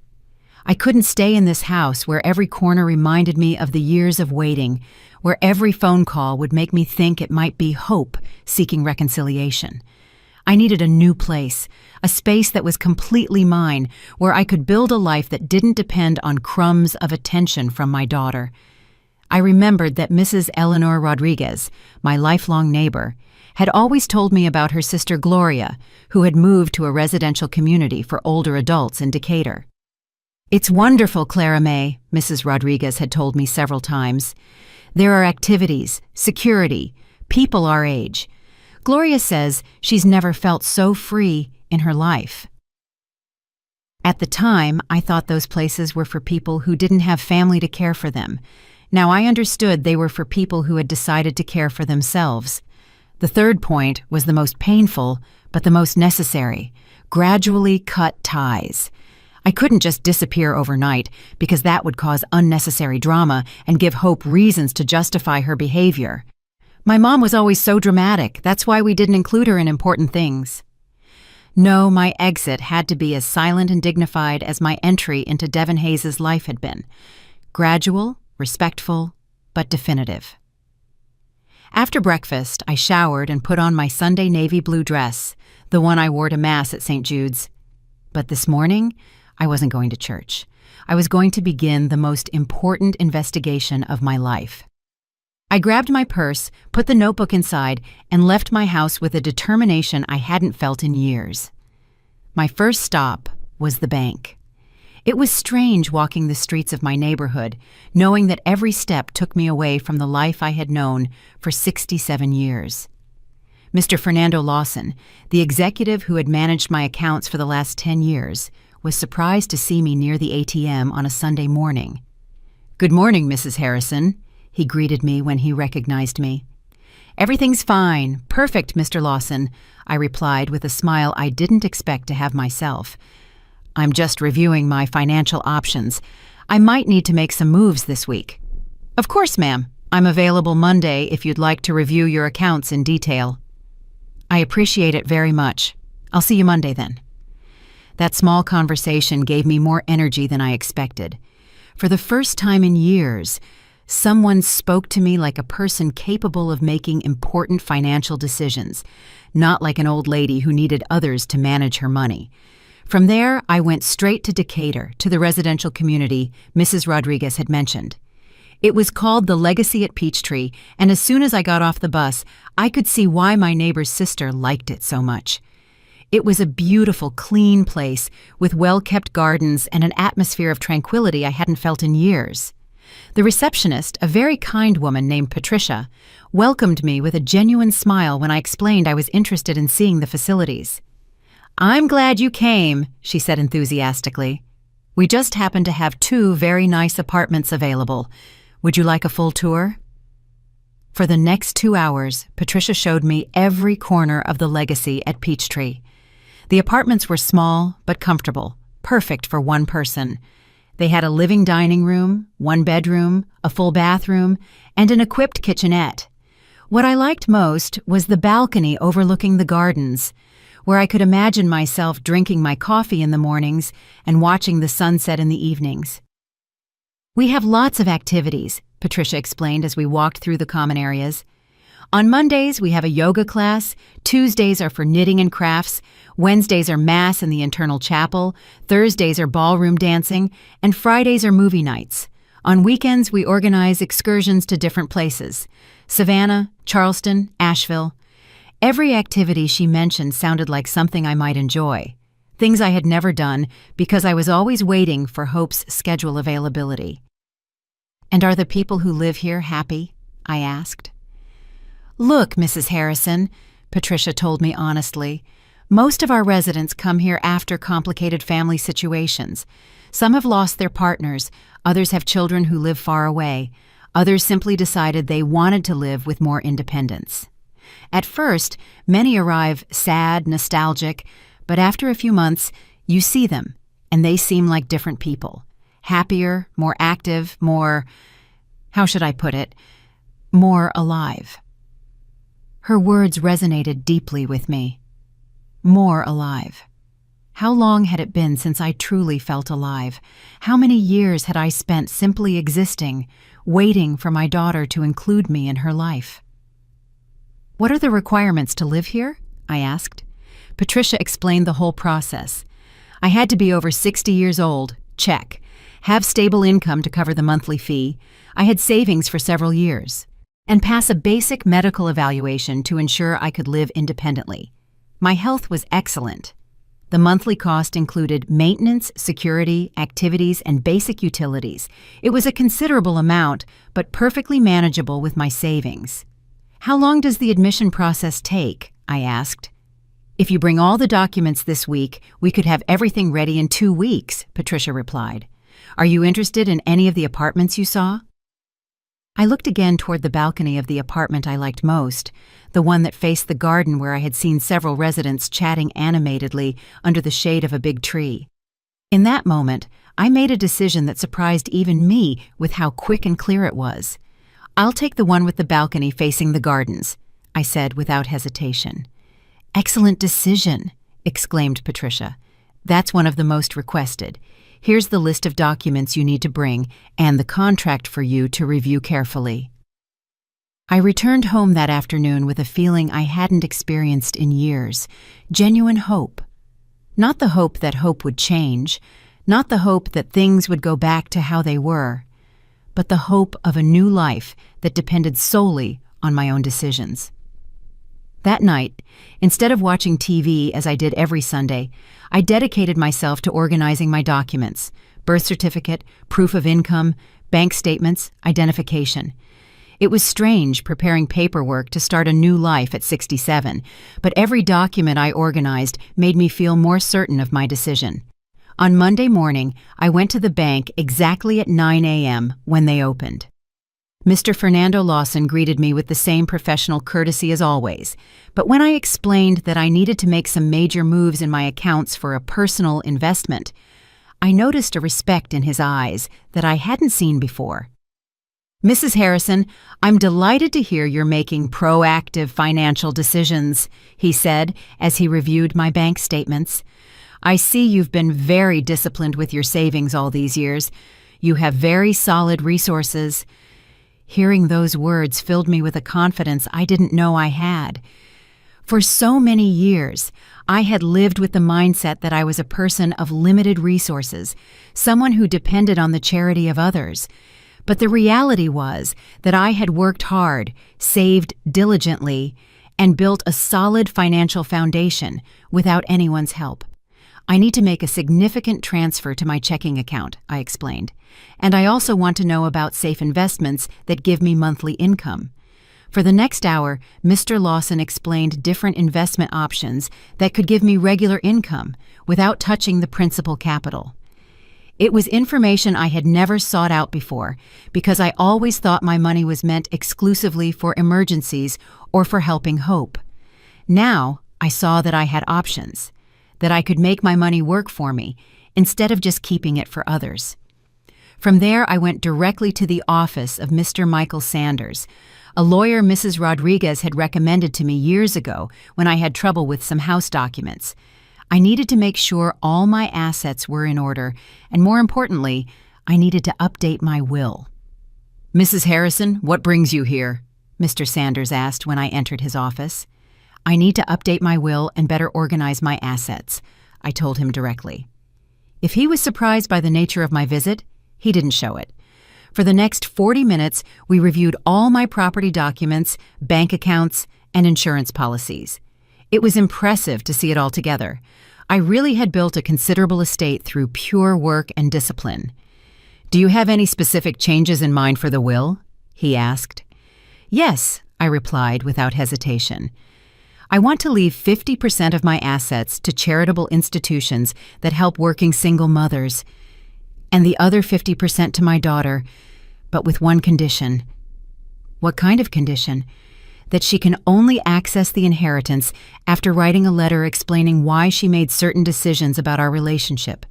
[SPEAKER 1] I couldn't stay in this house where every corner reminded me of the years of waiting, where every phone call would make me think it might be Hope seeking reconciliation. I needed a new place, a space that was completely mine, where I could build a life that didn't depend on crumbs of attention from my daughter. I remembered that Mrs. Eleanor Rodriguez, my lifelong neighbor, had always told me about her sister Gloria, who had moved to a residential community for older adults in Decatur. "It's wonderful, Clara May," Mrs. Rodriguez had told me several times. "There are activities, security, people our age. Gloria says she's never felt so free in her life." At the time, I thought those places were for people who didn't have family to care for them. Now I understood they were for people who had decided to care for themselves. The third point was the most painful, but the most necessary: gradually cut ties. I couldn't just disappear overnight, because that would cause unnecessary drama and give Hope reasons to justify her behavior. My mom was always so dramatic, that's why we didn't include her in important things. No, my exit had to be as silent and dignified as my entry into Devon Hayes' life had been. Gradual, respectful, but definitive. After breakfast, I showered and put on my Sunday navy blue dress, the one I wore to Mass at St. Jude's. But this morning, I wasn't going to church. I was going to begin the most important investigation of my life. I grabbed my purse, put the notebook inside, and left my house with a determination I hadn't felt in years. My first stop was the bank. It was strange walking the streets of my neighborhood, knowing that every step took me away from the life I had known for 67 years. Mr. Fernando Lawson, the executive who had managed my accounts for the last 10 years, was surprised to see me near the ATM on a Sunday morning. "Good morning, Mrs. Harrison," he greeted me when he recognized me. "Everything's fine. Perfect, Mr. Lawson," I replied with a smile I didn't expect to have myself. "I'm just reviewing my financial options. I might need to make some moves this week." "Of course, ma'am. I'm available Monday if you'd like to review your accounts in detail." "I appreciate it very much. I'll see you Monday then." That small conversation gave me more energy than I expected. For the first time in years, someone spoke to me like a person capable of making important financial decisions, not like an old lady who needed others to manage her money. From there, I went straight to Decatur, to the residential community Mrs. Rodriguez had mentioned. It was called the Legacy at Peachtree, and as soon as I got off the bus, I could see why my neighbor's sister liked it so much. It was a beautiful, clean place with well-kept gardens and an atmosphere of tranquility I hadn't felt in years. The receptionist, a very kind woman named Patricia, welcomed me with a genuine smile when I explained I was interested in seeing the facilities. "I'm glad you came," she said enthusiastically. "We just happen to have 2 very nice apartments available. Would you like a full tour?" For the next 2 hours, Patricia showed me every corner of the Legacy at Peachtree. The apartments were small but comfortable, perfect for one person. They had a living dining room, 1 bedroom, a full bathroom, and an equipped kitchenette. What I liked most was the balcony overlooking the gardens, where I could imagine myself drinking my coffee in the mornings and watching the sunset in the evenings. "We have lots of activities," Patricia explained as we walked through the common areas. "On Mondays, we have a yoga class, Tuesdays are for knitting and crafts, Wednesdays are Mass in the internal chapel, Thursdays are ballroom dancing, and Fridays are movie nights. On weekends, we organize excursions to different places: Savannah, Charleston, Asheville." Every activity she mentioned sounded like something I might enjoy, things I had never done because I was always waiting for Hope's schedule availability. "And are the people who live here happy?" I asked. "Look, Mrs. Harrison," Patricia told me honestly, "most of our residents come here after complicated family situations. Some have lost their partners, others have children who live far away, others simply decided they wanted to live with more independence. At first, many arrive sad, nostalgic, but after a few months, you see them, and they seem like different people. Happier, more active, more, how should I put it, more alive. Her words resonated deeply with me. More alive. How long had it been since I truly felt alive? How many years had I spent simply existing, waiting for my daughter to include me in her life? "What are the requirements to live here?" I asked. Patricia explained the whole process. I had to be over 60 years old, check. Have stable income to cover the monthly fee. I had savings for several years. And pass a basic medical evaluation to ensure I could live independently. My health was excellent. The monthly cost included maintenance, security, activities, and basic utilities. It was a considerable amount, but perfectly manageable with my savings. "How long does the admission process take?" I asked. "If you bring all the documents this week, we could have everything ready in 2 weeks," Patricia replied. "Are you interested in any of the apartments you saw?" I looked again toward the balcony of the apartment I liked most, the one that faced the garden where I had seen several residents chatting animatedly under the shade of a big tree. In that moment, I made a decision that surprised even me with how quick and clear it was. "I'll take the one with the balcony facing the gardens," I said without hesitation. "Excellent decision," exclaimed Patricia. "That's one of the most requested. Here's the list of documents you need to bring and the contract for you to review carefully." I returned home that afternoon with a feeling I hadn't experienced in years, genuine hope. Not the hope that hope would change, not the hope that things would go back to how they were, but the hope of a new life that depended solely on my own decisions. That night, instead of watching TV as I did every Sunday, I dedicated myself to organizing my documents: birth certificate, proof of income, bank statements, identification. It was strange preparing paperwork to start a new life at 67, but every document I organized made me feel more certain of my decision. On Monday morning, I went to the bank exactly at 9 a.m. when they opened. Mr. Fernando Lawson greeted me with the same professional courtesy as always, but when I explained that I needed to make some major moves in my accounts for a personal investment, I noticed a respect in his eyes that I hadn't seen before. "Mrs. Harrison, I'm delighted to hear you're making proactive financial decisions," he said as he reviewed my bank statements. "I see you've been very disciplined with your savings all these years. You have very solid resources." Hearing those words filled me with a confidence I didn't know I had. For so many years, I had lived with the mindset that I was a person of limited resources, someone who depended on the charity of others. But the reality was that I had worked hard, saved diligently, and built a solid financial foundation without anyone's help. "I need to make a significant transfer to my checking account," I explained, "and I also want to know about safe investments that give me monthly income." For the next hour, Mr. Lawson explained different investment options that could give me regular income without touching the principal capital. It was information I had never sought out before because I always thought my money was meant exclusively for emergencies or for helping hope. Now, I saw that I had options, that I could make my money work for me instead of just keeping it for others. From there, I went directly to the office of Mr. Michael Sanders, a lawyer Mrs. Rodriguez had recommended to me years ago when I had trouble with some house documents. I needed to make sure all my assets were in order, and more importantly, I needed to update my will. "Mrs. Harrison, what brings you here?" Mr. Sanders asked when I entered his office. "I need to update my will and better organize my assets," I told him directly. If he was surprised by the nature of my visit, he didn't show it. For the next 40 minutes, we reviewed all my property documents, bank accounts, and insurance policies. It was impressive to see it all together. I really had built a considerable estate through pure work and discipline. "Do you have any specific changes in mind for the will?" he asked. "Yes," I replied without hesitation. "I want to leave 50% of my assets to charitable institutions that help working single mothers." and the other 50% to my daughter, but with one condition. What kind of condition? That she can only access the inheritance after writing a letter explaining why she made certain decisions about our relationship.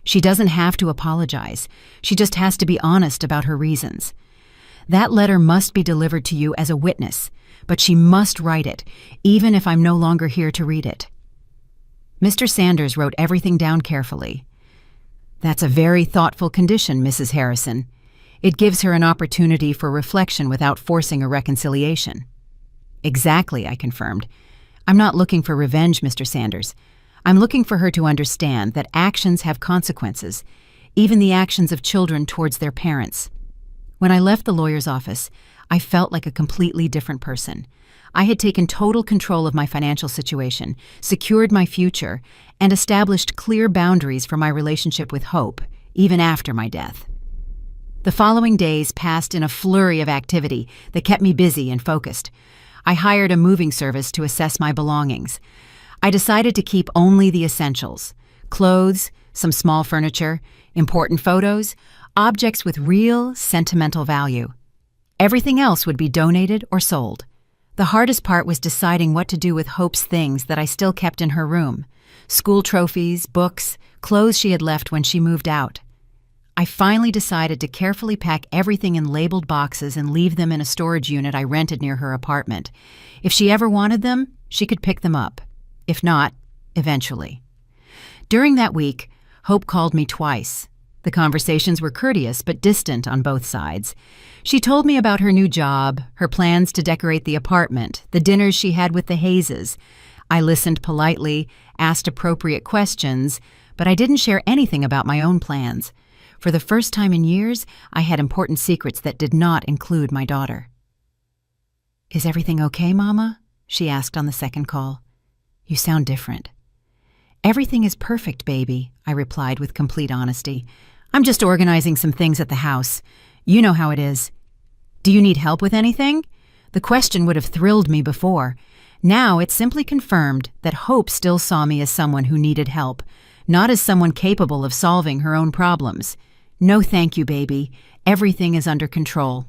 [SPEAKER 1] She doesn't have to apologize. She just has to be honest about her reasons. That letter must be delivered to you as a witness, but she must write it, even if I'm no longer here to read it. Mr. Sanders wrote everything down carefully. That's a very thoughtful condition, Mrs. Harrison. It gives her an opportunity for reflection without forcing a reconciliation. Exactly, I confirmed. I'm not looking for revenge, Mr. Sanders. I'm looking for her to understand that actions have consequences, even the actions of children towards their parents. When I left the lawyer's office, I felt like a completely different person. I had taken total control of my financial situation, secured my future, and established clear boundaries for my relationship with Hope, even after my death. The following days passed in a flurry of activity that kept me busy and focused. I hired a moving service to assess my belongings. I decided to keep only the essentials: clothes, some small furniture, important photos, objects with real sentimental value. Everything else would be donated or sold. The hardest part was deciding what to do with Hope's things that I still kept in her room: school trophies, books, clothes she had left when she moved out. I finally decided to carefully pack everything in labeled boxes and leave them in a storage unit I rented near her apartment. If she ever wanted them, she could pick them up. If not, eventually. During that week, Hope called me twice. The conversations were courteous but distant on both sides. She told me about her new job, her plans to decorate the apartment, the dinners she had with the Hayeses. I listened politely, asked appropriate questions, but I didn't share anything about my own plans. For the first time in years, I had important secrets that did not include my daughter. "Is everything okay, Mama?" she asked on the second call. "You sound different." "Everything is perfect, baby," I replied with complete honesty. "I'm just organizing some things at the house. You know how it is. Do you need help with anything?" The question would have thrilled me before. Now it simply confirmed that Hope still saw me as someone who needed help, not as someone capable of solving her own problems. "No thank you, baby. Everything is under control."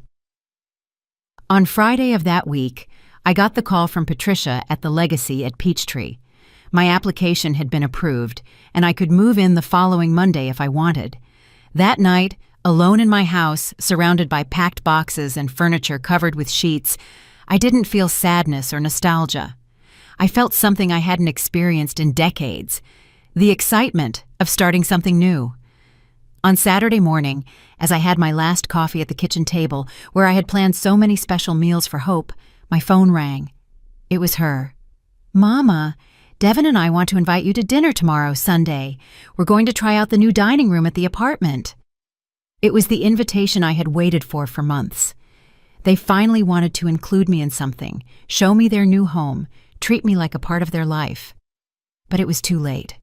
[SPEAKER 1] On Friday of that week, I got the call from Patricia at the Legacy at Peachtree. My application had been approved, and I could move in the following Monday if I wanted. That night, alone in my house, surrounded by packed boxes and furniture covered with sheets, I didn't feel sadness or nostalgia. I felt something I hadn't experienced in decades: the excitement of starting something new. On Saturday morning, as I had my last coffee at the kitchen table where I had planned so many special meals for Hope, my phone rang. It was her. "Mama, Devin and I want to invite you to dinner tomorrow, Sunday. We're going to try out the new dining room at the apartment." It was the invitation I had waited for months. They finally wanted to include me in something, show me their new home, treat me like a part of their life. But it was too late.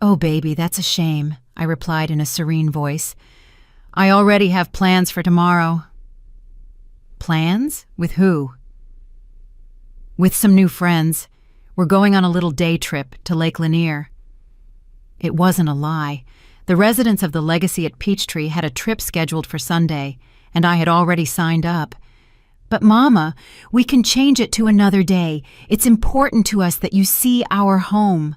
[SPEAKER 1] "Oh, baby, that's a shame," I replied in a serene voice. "I already have plans for tomorrow." "Plans? With who?" "With some new friends. We're going on a little day trip to Lake Lanier." It wasn't a lie. The residents of the Legacy at Peachtree had a trip scheduled for Sunday, and I had already signed up. "But Mama, we can change it to another day. It's important to us that you see our home."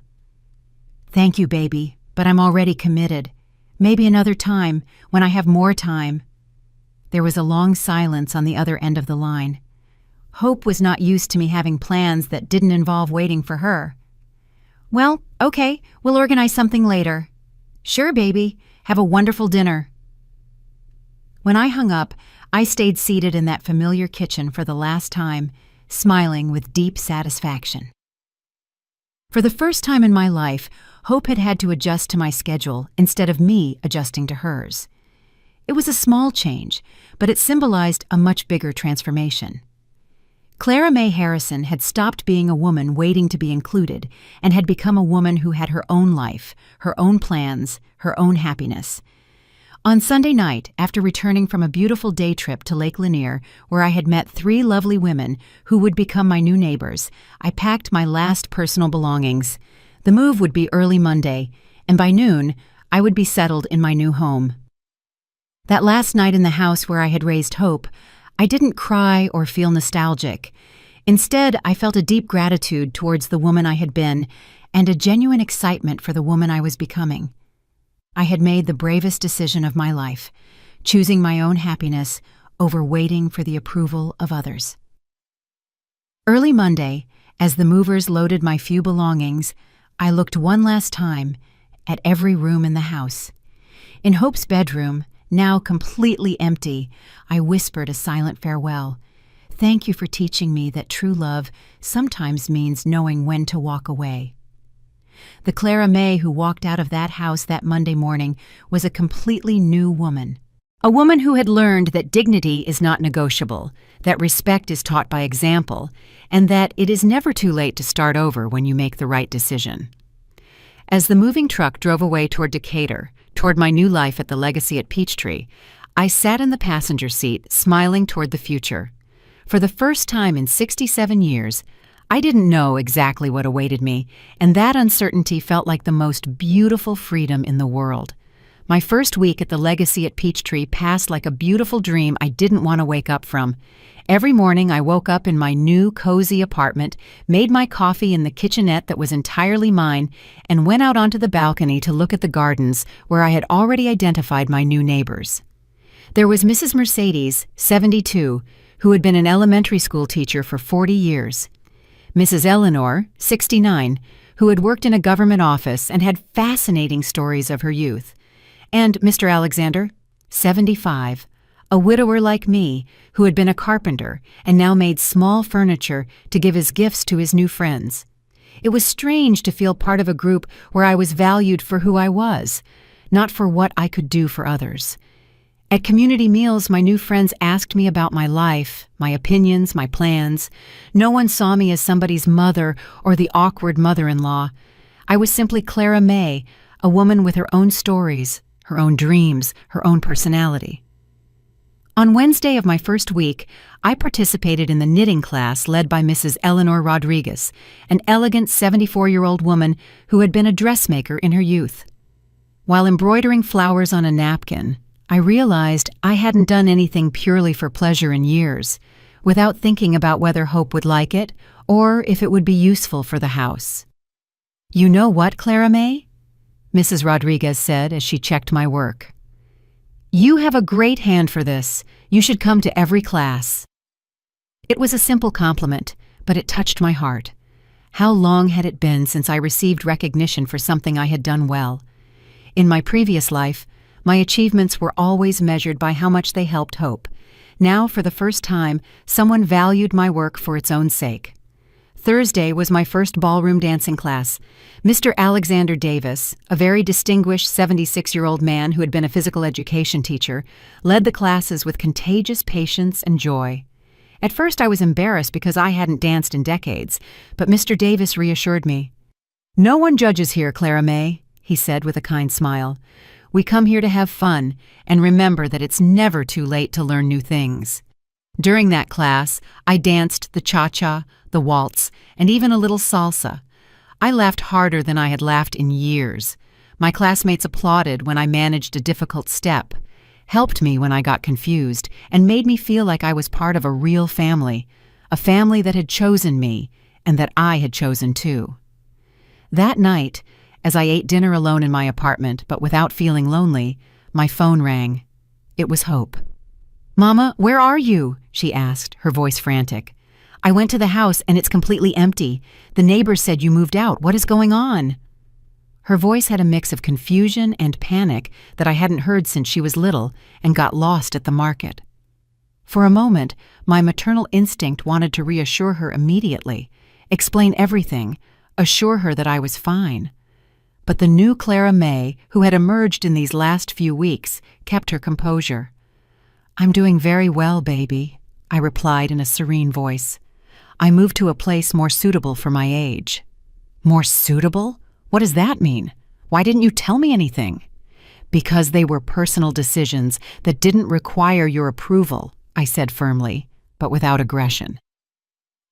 [SPEAKER 1] "Thank you, baby, but I'm already committed. Maybe another time, when I have more time." There was a long silence on the other end of the line. Hope was not used to me having plans that didn't involve waiting for her. "Well, okay, we'll organize something later." "Sure, baby. Have a wonderful dinner." When I hung up, I stayed seated in that familiar kitchen for the last time, smiling with deep satisfaction. For the first time in my life, Hope had had to adjust to my schedule instead of me adjusting to hers. It was a small change, but it symbolized a much bigger transformation. Clara Mae Harrison had stopped being a woman waiting to be included and had become a woman who had her own life, her own plans, her own happiness. On Sunday night, after returning from a beautiful day trip to Lake Lanier, where I had met 3 lovely women who would become my new neighbors, I packed my last personal belongings. The move would be early Monday, and by noon, I would be settled in my new home. That last night in the house where I had raised Hope, I didn't cry or feel nostalgic. Instead, I felt a deep gratitude towards the woman I had been and a genuine excitement for the woman I was becoming. I had made the bravest decision of my life, choosing my own happiness over waiting for the approval of others. Early Monday, as the movers loaded my few belongings, I looked one last time at every room in the house. In Hope's bedroom, now completely empty, I whispered a silent farewell. Thank you for teaching me that true love sometimes means knowing when to walk away. The Clara May who walked out of that house that Monday morning was a completely new woman. A woman who had learned that dignity is not negotiable, that respect is taught by example, and that it is never too late to start over when you make the right decision. As the moving truck drove away toward Decatur, toward my new life at the Legacy at Peachtree, I sat in the passenger seat, smiling toward the future. For the first time in 67 years, I didn't know exactly what awaited me, and that uncertainty felt like the most beautiful freedom in the world. My first week at the Legacy at Peachtree passed like a beautiful dream I didn't want to wake up from. Every morning I woke up in my new, cozy apartment, made my coffee in the kitchenette that was entirely mine, and went out onto the balcony to look at the gardens where I had already identified my new neighbors. There was Mrs. Mercedes, 72, who had been an elementary school teacher for 40 years. Mrs. Eleanor, 69, who had worked in a government office and had fascinating stories of her youth. And Mr. Alexander, 75, a widower like me who had been a carpenter and now made small furniture to give as gifts to his new friends. It was strange to feel part of a group where I was valued for who I was, not for what I could do for others. At community meals, my new friends asked me about my life, my opinions, my plans. No one saw me as somebody's mother or the awkward mother-in-law. I was simply Clara May, a woman with her own stories, her own dreams, her own personality. On Wednesday of my first week, I participated in the knitting class led by Mrs. Eleanor Rodriguez, an elegant 74-year-old woman who had been a dressmaker in her youth. While embroidering flowers on a napkin, I realized I hadn't done anything purely for pleasure in years, without thinking about whether Hope would like it or if it would be useful for the house. "You know what, Clara May?" Mrs. Rodriguez said as she checked my work. "You have a great hand for this. You should come to every class." It was a simple compliment, but it touched my heart. How long had it been since I received recognition for something I had done well? In my previous life, my achievements were always measured by how much they helped Hope. Now, for the first time, someone valued my work for its own sake. Thursday was my first ballroom dancing class. Mr. Alexander Davis, a very distinguished 76-year-old man who had been a physical education teacher, led the classes with contagious patience and joy. At first I was embarrassed because I hadn't danced in decades, but Mr. Davis reassured me. "No one judges here, Clara May," he said with a kind smile. "We come here to have fun and remember that it's never too late to learn new things." During that class, I danced the cha-cha, the waltz, and even a little salsa. I laughed harder than I had laughed in years. My classmates applauded when I managed a difficult step, helped me when I got confused, and made me feel like I was part of a real family, a family that had chosen me and that I had chosen too. That night, as I ate dinner alone in my apartment but without feeling lonely, my phone rang. It was Hope. "Mama, where are you?" she asked, her voice frantic. "I went to the house and it's completely empty. The neighbors said you moved out. What is going on?" Her voice had a mix of confusion and panic that I hadn't heard since she was little and got lost at the market. For a moment, my maternal instinct wanted to reassure her immediately, explain everything, assure her that I was fine. But the new Clara May, who had emerged in these last few weeks, kept her composure. "I'm doing very well, baby," I replied in a serene voice. "I moved to a place more suitable for my age." "More suitable? What does that mean? Why didn't you tell me anything?" "Because they were personal decisions that didn't require your approval," I said firmly, but without aggression.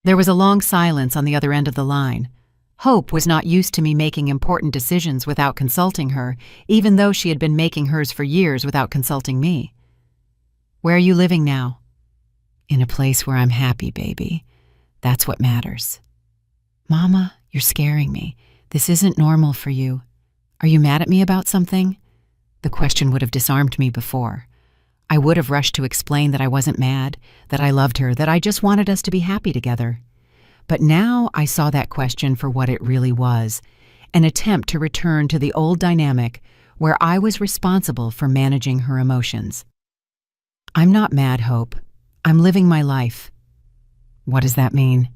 [SPEAKER 1] There was a long silence on the other end of the line. Hope was not used to me making important decisions without consulting her, even though she had been making hers for years without consulting me. "Where are you living now?" "In a place where I'm happy, baby. That's what matters." "Mama, you're scaring me. This isn't normal for you. Are you mad at me about something?" The question would have disarmed me before. I would have rushed to explain that I wasn't mad, that I loved her, that I just wanted us to be happy together. But now I saw that question for what it really was, an attempt to return to the old dynamic where I was responsible for managing her emotions. "I'm not mad, Hope. I'm living my life." "What does that mean?"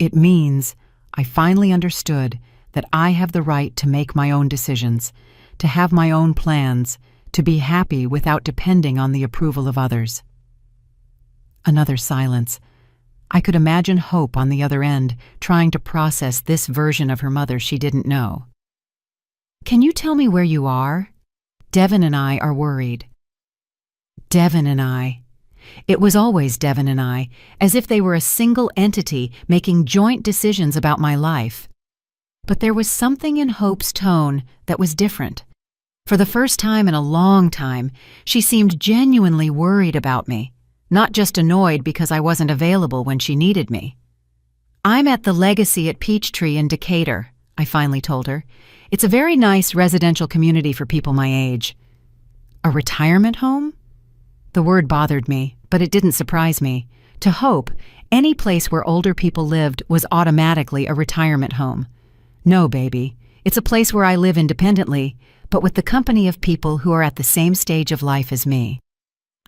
[SPEAKER 1] "It means I finally understood that I have the right to make my own decisions, to have my own plans, to be happy without depending on the approval of others." Another silence. I could imagine Hope on the other end, trying to process this version of her mother she didn't know. "Can you tell me where you are? Devin and I are worried." Devin and I. It was always Devin and I, as if they were a single entity making joint decisions about my life. But there was something in Hope's tone that was different. For the first time in a long time, she seemed genuinely worried about me, not just annoyed because I wasn't available when she needed me. "I'm at the Legacy at Peachtree in Decatur," I finally told her. "It's a very nice residential community for people my age." "A retirement home?" The word bothered me, but it didn't surprise me. To Hope, any place where older people lived was automatically a retirement home. "No, baby. It's a place where I live independently, but with the company of people who are at the same stage of life as me.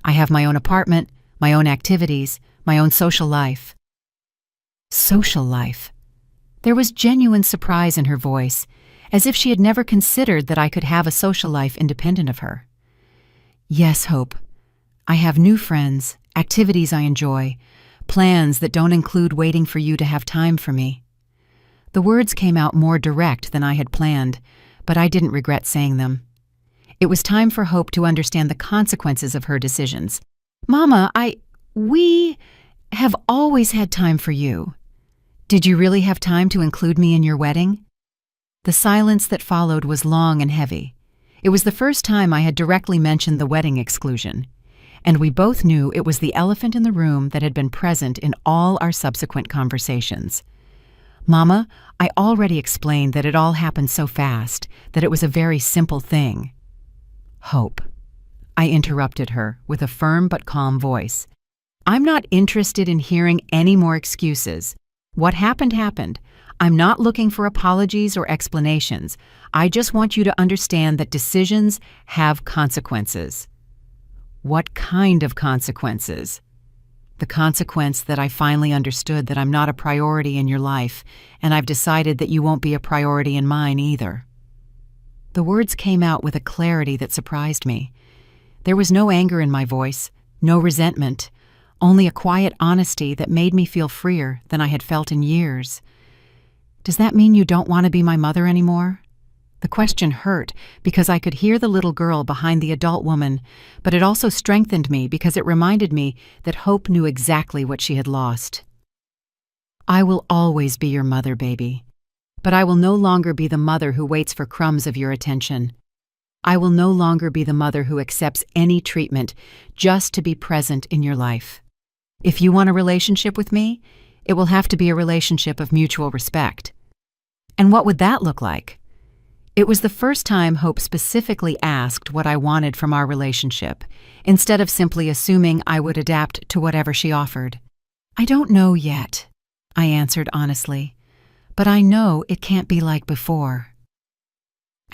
[SPEAKER 1] I have my own apartment, my own activities, my own social life." Social life. There was genuine surprise in her voice, as if she had never considered that I could have a social life independent of her. "Yes, Hope. I have new friends, activities I enjoy, plans that don't include waiting for you to have time for me." The words came out more direct than I had planned, but I didn't regret saying them. It was time for Hope to understand the consequences of her decisions. "Mama, we have always had time for you. Did you really have time to include me in your wedding?" The silence that followed was long and heavy. It was the first time I had directly mentioned the wedding exclusion, and we both knew it was the elephant in the room that had been present in all our subsequent conversations. "Mama, I already explained that it all happened so fast, that it was a very simple thing." "Hope," I interrupted her with a firm but calm voice. "I'm not interested in hearing any more excuses. What happened happened. I'm not looking for apologies or explanations. I just want you to understand that decisions have consequences." "What kind of consequences?" "The consequence that I finally understood that I'm not a priority in your life, and I've decided that you won't be a priority in mine either." The words came out with a clarity that surprised me. There was no anger in my voice, no resentment, only a quiet honesty that made me feel freer than I had felt in years. "Does that mean you don't want to be my mother anymore?" The question hurt because I could hear the little girl behind the adult woman, but it also strengthened me because it reminded me that Hope knew exactly what she had lost. "I will always be your mother, baby. But I will no longer be the mother who waits for crumbs of your attention. I will no longer be the mother who accepts any treatment just to be present in your life. If you want a relationship with me, it will have to be a relationship of mutual respect." And what would that look like? It was the first time Hope specifically asked what I wanted from our relationship, instead of simply assuming I would adapt to whatever she offered. "I don't know yet," I answered honestly, "but I know it can't be like before."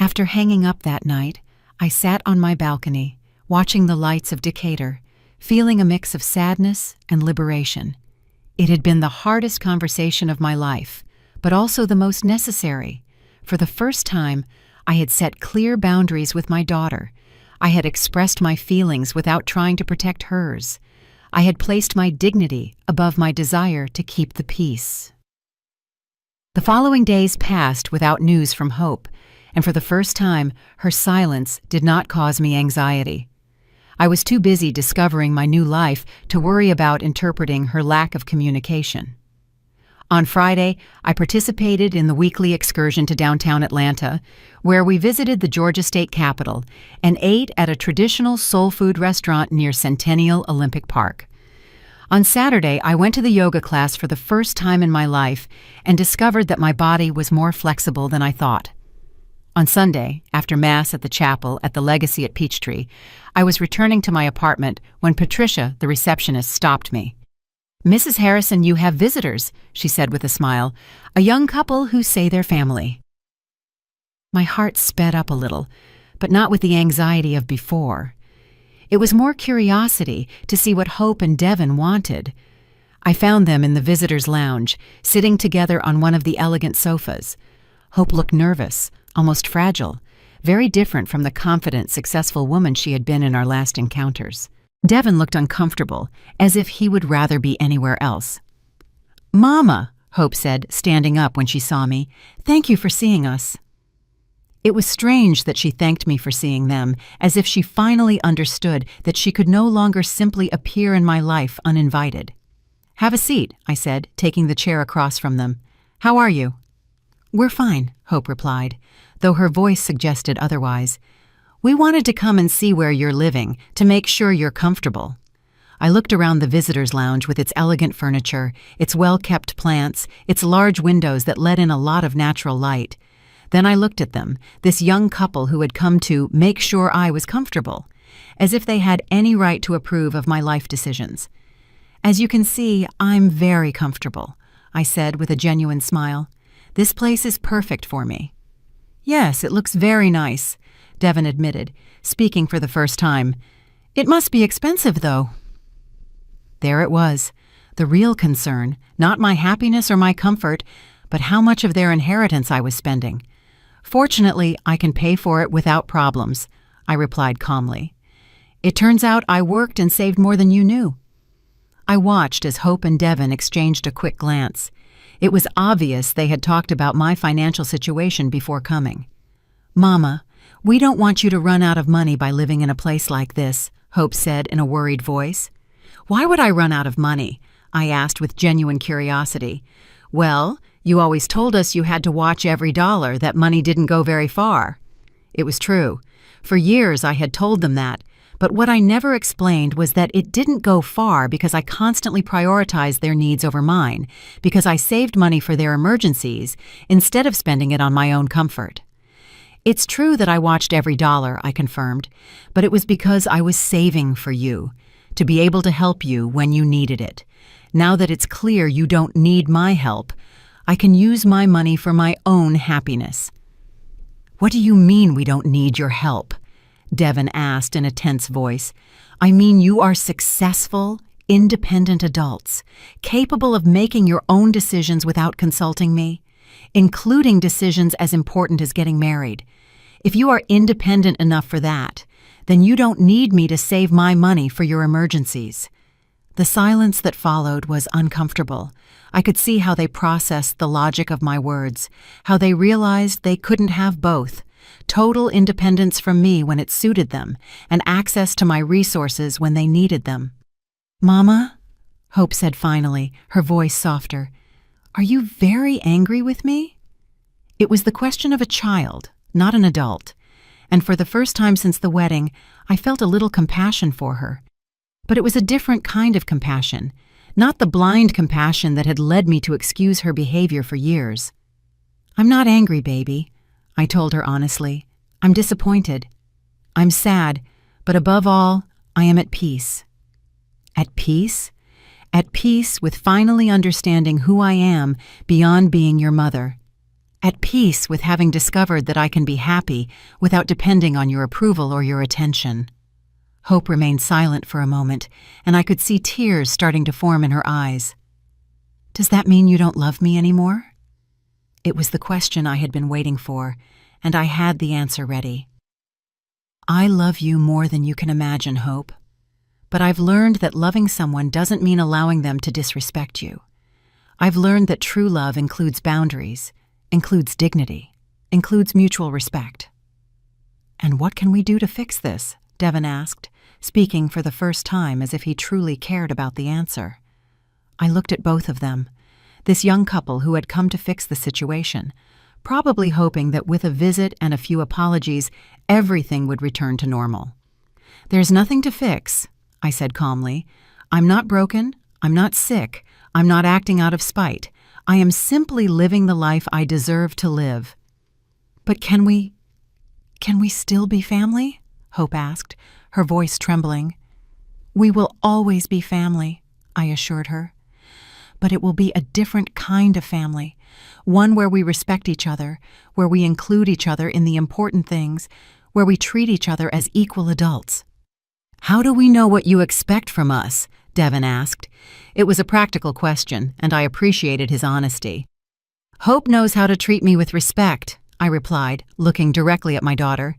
[SPEAKER 1] After hanging up that night, I sat on my balcony, watching the lights of Decatur, feeling a mix of sadness and liberation. It had been the hardest conversation of my life, but also the most necessary. For the first time, I had set clear boundaries with my daughter. I had expressed my feelings without trying to protect hers. I had placed my dignity above my desire to keep the peace. The following days passed without news from Hope, and for the first time, her silence did not cause me anxiety. I was too busy discovering my new life to worry about interpreting her lack of communication. On Friday, I participated in the weekly excursion to downtown Atlanta, where we visited the Georgia State Capitol and ate at a traditional soul food restaurant near Centennial Olympic Park. On Saturday, I went to the yoga class for the first time in my life and discovered that my body was more flexible than I thought. On Sunday, after Mass at the chapel at the Legacy at Peachtree, I was returning to my apartment when Patricia, the receptionist, stopped me. "Mrs. Harrison, you have visitors," she said with a smile, "a young couple who say they're family." My heart sped up a little, but not with the anxiety of before. It was more curiosity to see what Hope and Devin wanted. I found them in the visitors' lounge, sitting together on one of the elegant sofas. Hope looked nervous, almost fragile, very different from the confident, successful woman she had been in our last encounters. Devin looked uncomfortable, as if he would rather be anywhere else. "Mama," Hope said, standing up when she saw me, "thank you for seeing us." It was strange that she thanked me for seeing them, as if she finally understood that she could no longer simply appear in my life uninvited. "Have a seat," I said, taking the chair across from them. "How are you?" "We're fine," Hope replied, though her voice suggested otherwise. "We wanted to come and see where you're living, to make sure you're comfortable." I looked around the visitors' lounge with its elegant furniture, its well-kept plants, its large windows that let in a lot of natural light. Then I looked at them, this young couple who had come to make sure I was comfortable, as if they had any right to approve of my life decisions. "As you can see, I'm very comfortable," I said with a genuine smile. "This place is perfect for me." "Yes, it looks very nice," Devin admitted, speaking for the first time. "It must be expensive, though." There it was, the real concern, not my happiness or my comfort, but how much of their inheritance I was spending. "Fortunately, I can pay for it without problems," I replied calmly. "It turns out I worked and saved more than you knew." I watched as Hope and Devin exchanged a quick glance. It was obvious they had talked about my financial situation before coming. "Mama, we don't want you to run out of money by living in a place like this," Hope said in a worried voice. "Why would I run out of money?" I asked with genuine curiosity. "Well, you always told us you had to watch every dollar, that money didn't go very far." It was true. For years I had told them that, but what I never explained was that it didn't go far because I constantly prioritized their needs over mine, because I saved money for their emergencies instead of spending it on my own comfort. "It's true that I watched every dollar," I confirmed, "but it was because I was saving for you, to be able to help you when you needed it. Now that it's clear you don't need my help, I can use my money for my own happiness." "What do you mean we don't need your help?" Devin asked in a tense voice. "I mean you are successful, independent adults, capable of making your own decisions without consulting me, including decisions as important as getting married. If you are independent enough for that, then you don't need me to save my money for your emergencies." The silence that followed was uncomfortable. I could see how they processed the logic of my words, how they realized they couldn't have both: total independence from me when it suited them, and access to my resources when they needed them. "Mama," Hope said finally, her voice softer, "are you very angry with me?" It was the question of a child, not an adult, and for the first time since the wedding, I felt a little compassion for her. But it was a different kind of compassion, not the blind compassion that had led me to excuse her behavior for years. "I'm not angry, baby," I told her honestly. "I'm disappointed. I'm sad, but above all, I am at peace." At peace? At peace with finally understanding who I am beyond being your mother. At peace with having discovered that I can be happy without depending on your approval or your attention. Hope remained silent for a moment, and I could see tears starting to form in her eyes. "Does that mean you don't love me anymore?" It was the question I had been waiting for, and I had the answer ready. "I love you more than you can imagine, Hope. But I've learned that loving someone doesn't mean allowing them to disrespect you. I've learned that true love includes boundaries, includes dignity, includes mutual respect." "And what can we do to fix this?" Devin asked, speaking for the first time as if he truly cared about the answer. I looked at both of them. this young couple who had come to fix the situation, probably hoping that with a visit and a few apologies, everything would return to normal. "There's nothing to fix," I said calmly. "I'm not broken, I'm not sick, I'm not acting out of spite. I am simply living the life I deserve to live." "But can we still be family?" Hope asked, her voice trembling. "We will always be family," I assured her. "But it will be a different kind of family, one where we respect each other, where we include each other in the important things, where we treat each other as equal adults." "How do we know what you expect from us?" Devin asked. It was a practical question, and I appreciated his honesty. "Hope knows how to treat me with respect," I replied, looking directly at my daughter.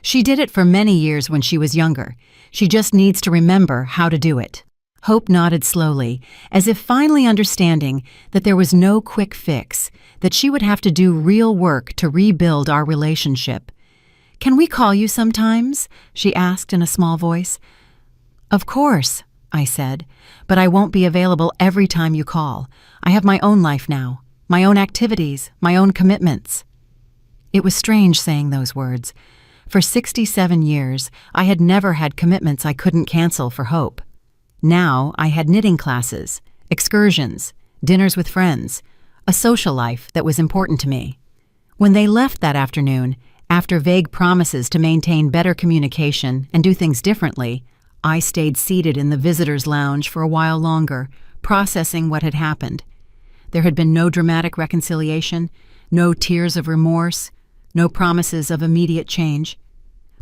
[SPEAKER 1] "She did it for many years when she was younger. She just needs to remember how to do it." Hope nodded slowly, as if finally understanding that there was no quick fix, that she would have to do real work to rebuild our relationship. "Can we call you sometimes?" she asked in a small voice. "Of course," I said, "but I won't be available every time you call. I have my own life now, my own activities, my own commitments." It was strange saying those words. For 67 years, I had never had commitments I couldn't cancel for Hope. Now I had knitting classes, excursions, dinners with friends, a social life that was important to me. When they left that afternoon, after vague promises to maintain better communication and do things differently, I stayed seated in the visitors' lounge for a while longer, processing what had happened. There had been no dramatic reconciliation, no tears of remorse, no promises of immediate change.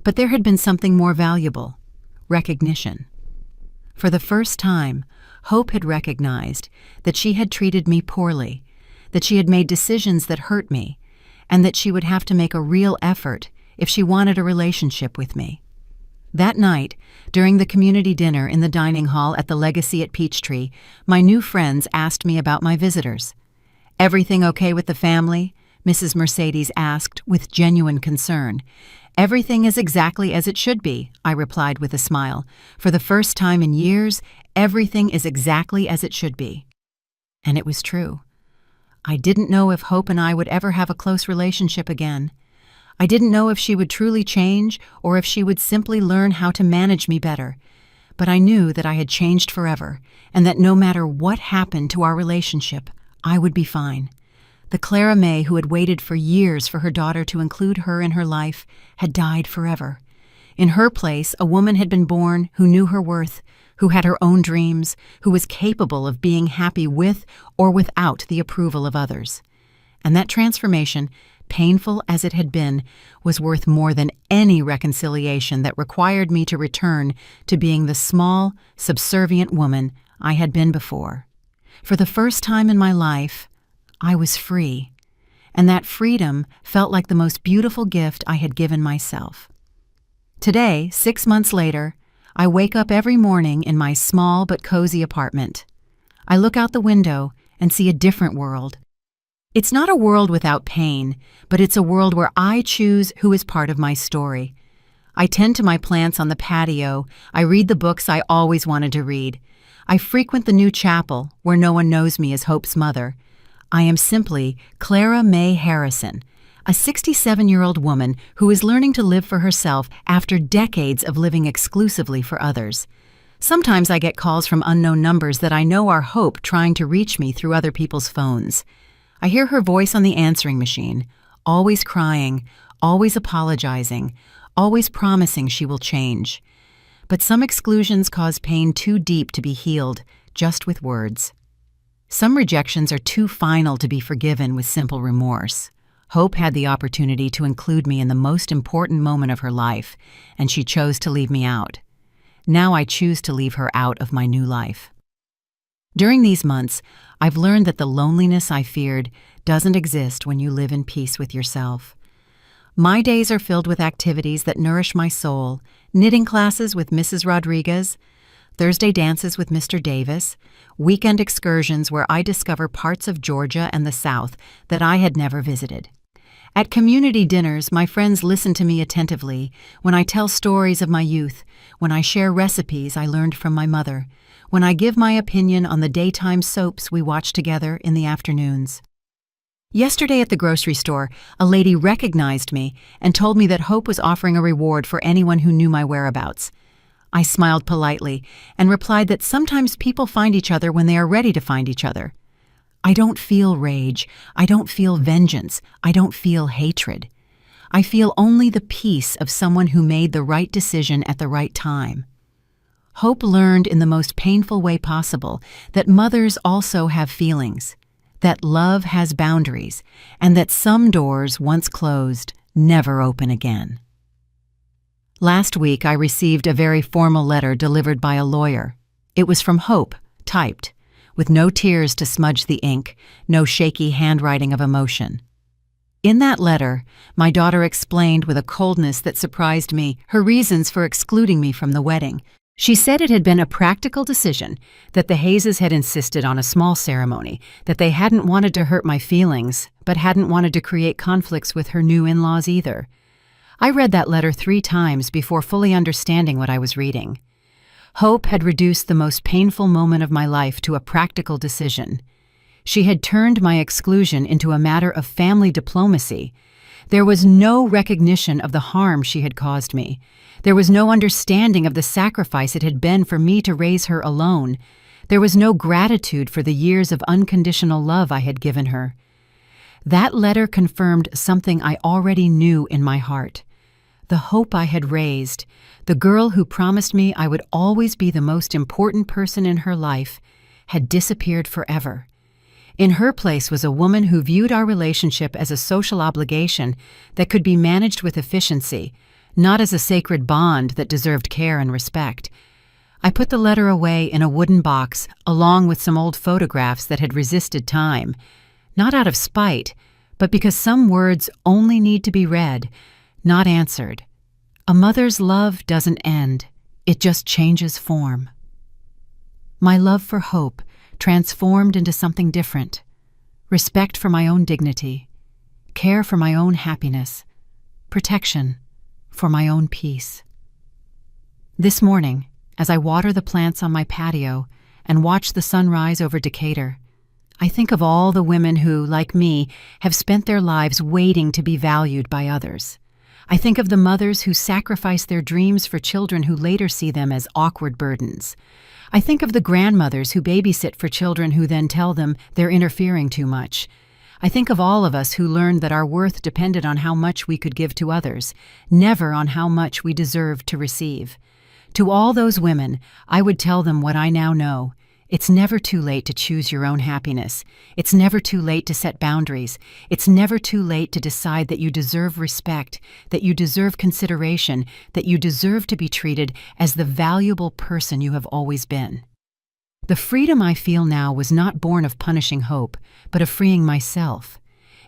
[SPEAKER 1] But there had been something more valuable: recognition. For the first time, Hope had recognized that she had treated me poorly, that she had made decisions that hurt me, and that she would have to make a real effort if she wanted a relationship with me. That night, during the community dinner in the dining hall at the Legacy at Peachtree, my new friends asked me about my visitors. "Everything okay with the family?" Mrs. Mercedes asked with genuine concern. "Everything is exactly as it should be," I replied with a smile. "For the first time in years, everything is exactly as it should be." And it was true. I didn't know if Hope and I would ever have a close relationship again. I didn't know if she would truly change or if she would simply learn how to manage me better. But I knew that I had changed forever, and that no matter what happened to our relationship, I would be fine. The Clara May who had waited for years for her daughter to include her in her life had died forever. In her place, a woman had been born who knew her worth, who had her own dreams, who was capable of being happy with or without the approval of others. And that transformation, painful as it had been, was worth more than any reconciliation that required me to return to being the small, subservient woman I had been before. For the first time in my life, I was free, and that freedom felt like the most beautiful gift I had given myself. Today, 6 months later, I wake up every morning in my small but cozy apartment. I look out the window and see a different world. It's not a world without pain, but it's a world where I choose who is part of my story. I tend to my plants on the patio. I read the books I always wanted to read. I frequent the new chapel, where no one knows me as Hope's mother. I am simply Clara May Harrison, a 67-year-old woman who is learning to live for herself after decades of living exclusively for others. Sometimes I get calls from unknown numbers that I know are Hope trying to reach me through other people's phones. I hear her voice on the answering machine, always crying, always apologizing, always promising she will change. But some exclusions cause pain too deep to be healed just with words. Some rejections are too final to be forgiven with simple remorse. Hope had the opportunity to include me in the most important moment of her life, and she chose to leave me out. Now I choose to leave her out of my new life. During these months, I've learned that the loneliness I feared doesn't exist when you live in peace with yourself. My days are filled with activities that nourish my soul: knitting classes with Mrs. Rodriguez, Thursday dances with Mr. Davis, weekend excursions where I discover parts of Georgia and the South that I had never visited. At community dinners, my friends listen to me attentively when I tell stories of my youth, when I share recipes I learned from my mother, when I give my opinion on the daytime soaps we watch together in the afternoons. Yesterday at the grocery store, a lady recognized me and told me that Hope was offering a reward for anyone who knew my whereabouts. I smiled politely and replied that sometimes people find each other when they are ready to find each other. I don't feel rage, I don't feel vengeance, I don't feel hatred. I feel only the peace of someone who made the right decision at the right time. Hope learned in the most painful way possible that mothers also have feelings, that love has boundaries, and that some doors once closed never open again. Last week I received a very formal letter delivered by a lawyer. It was from Hope, typed, with no tears to smudge the ink, no shaky handwriting of emotion. In that letter, my daughter explained with a coldness that surprised me her reasons for excluding me from the wedding. She said it had been a practical decision, that the Hayes had insisted on a small ceremony, that they hadn't wanted to hurt my feelings, but hadn't wanted to create conflicts with her new in-laws either. I read that letter 3 times before fully understanding what I was reading. Hope had reduced the most painful moment of my life to a practical decision. She had turned my exclusion into a matter of family diplomacy. There was no recognition of the harm she had caused me. There was no understanding of the sacrifice it had been for me to raise her alone. There was no gratitude for the years of unconditional love I had given her. That letter confirmed something I already knew in my heart. The hope I had raised, the girl who promised me I would always be the most important person in her life, had disappeared forever. In her place was a woman who viewed our relationship as a social obligation that could be managed with efficiency, not as a sacred bond that deserved care and respect. I put the letter away in a wooden box, along with some old photographs that had resisted time, not out of spite, but because some words only need to be read, not answered. A mother's love doesn't end, it just changes form. My love for Hope transformed into something different. Respect for my own dignity, care for my own happiness, protection for my own peace. This morning, as I water the plants on my patio and watch the sunrise over Decatur, I think of all the women who, like me, have spent their lives waiting to be valued by others. I think of the mothers who sacrifice their dreams for children who later see them as awkward burdens. I think of the grandmothers who babysit for children who then tell them they're interfering too much. I think of all of us who learned that our worth depended on how much we could give to others, never on how much we deserved to receive. To all those women, I would tell them what I now know. It's never too late to choose your own happiness. It's never too late to set boundaries. It's never too late to decide that you deserve respect, that you deserve consideration, that you deserve to be treated as the valuable person you have always been. The freedom I feel now was not born of punishing Hope, but of freeing myself.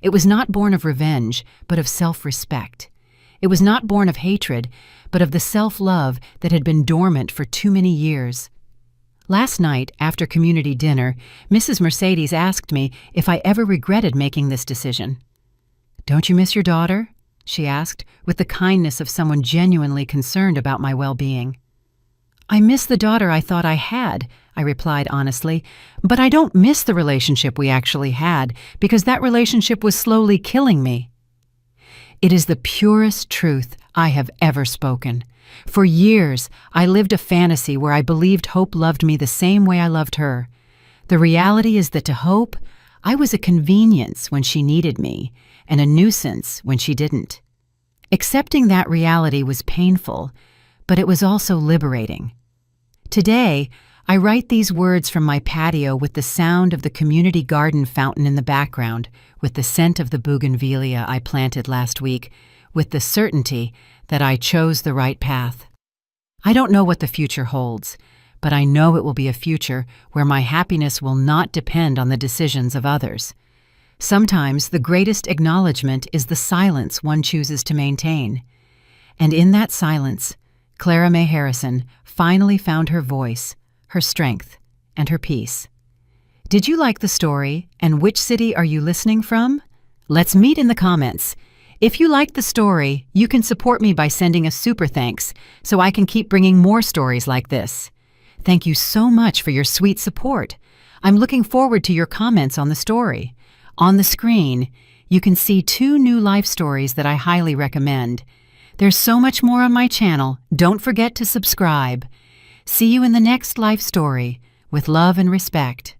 [SPEAKER 1] It was not born of revenge, but of self-respect. It was not born of hatred, but of the self-love that had been dormant for too many years. Last night, after community dinner, Mrs. Mercedes asked me if I ever regretted making this decision. "Don't you miss your daughter?" she asked, with the kindness of someone genuinely concerned about my well-being. "I miss the daughter I thought I had," I replied honestly, "but I don't miss the relationship we actually had, because that relationship was slowly killing me." It is the purest truth I have ever spoken. For years, I lived a fantasy where I believed Hope loved me the same way I loved her. The reality is that to Hope, I was a convenience when she needed me, and a nuisance when she didn't. Accepting that reality was painful, but it was also liberating. Today, I write these words from my patio with the sound of the community garden fountain in the background, with the scent of the bougainvillea I planted last week, with the certainty that I chose the right path. I don't know what the future holds, but I know it will be a future where my happiness will not depend on the decisions of others. Sometimes the greatest acknowledgement is the silence one chooses to maintain. And in that silence, Clara May Harrison finally found her voice, her strength, and her peace. Did you like the story, and which city are you listening from? Let's meet in the comments. If you liked the story, you can support me by sending a super thanks so I can keep bringing more stories like this. Thank you so much for your sweet support. I'm looking forward to your comments on the story. On the screen, you can see 2 new life stories that I highly recommend. There's so much more on my channel. Don't forget to subscribe. See you in the next life story. With love and respect.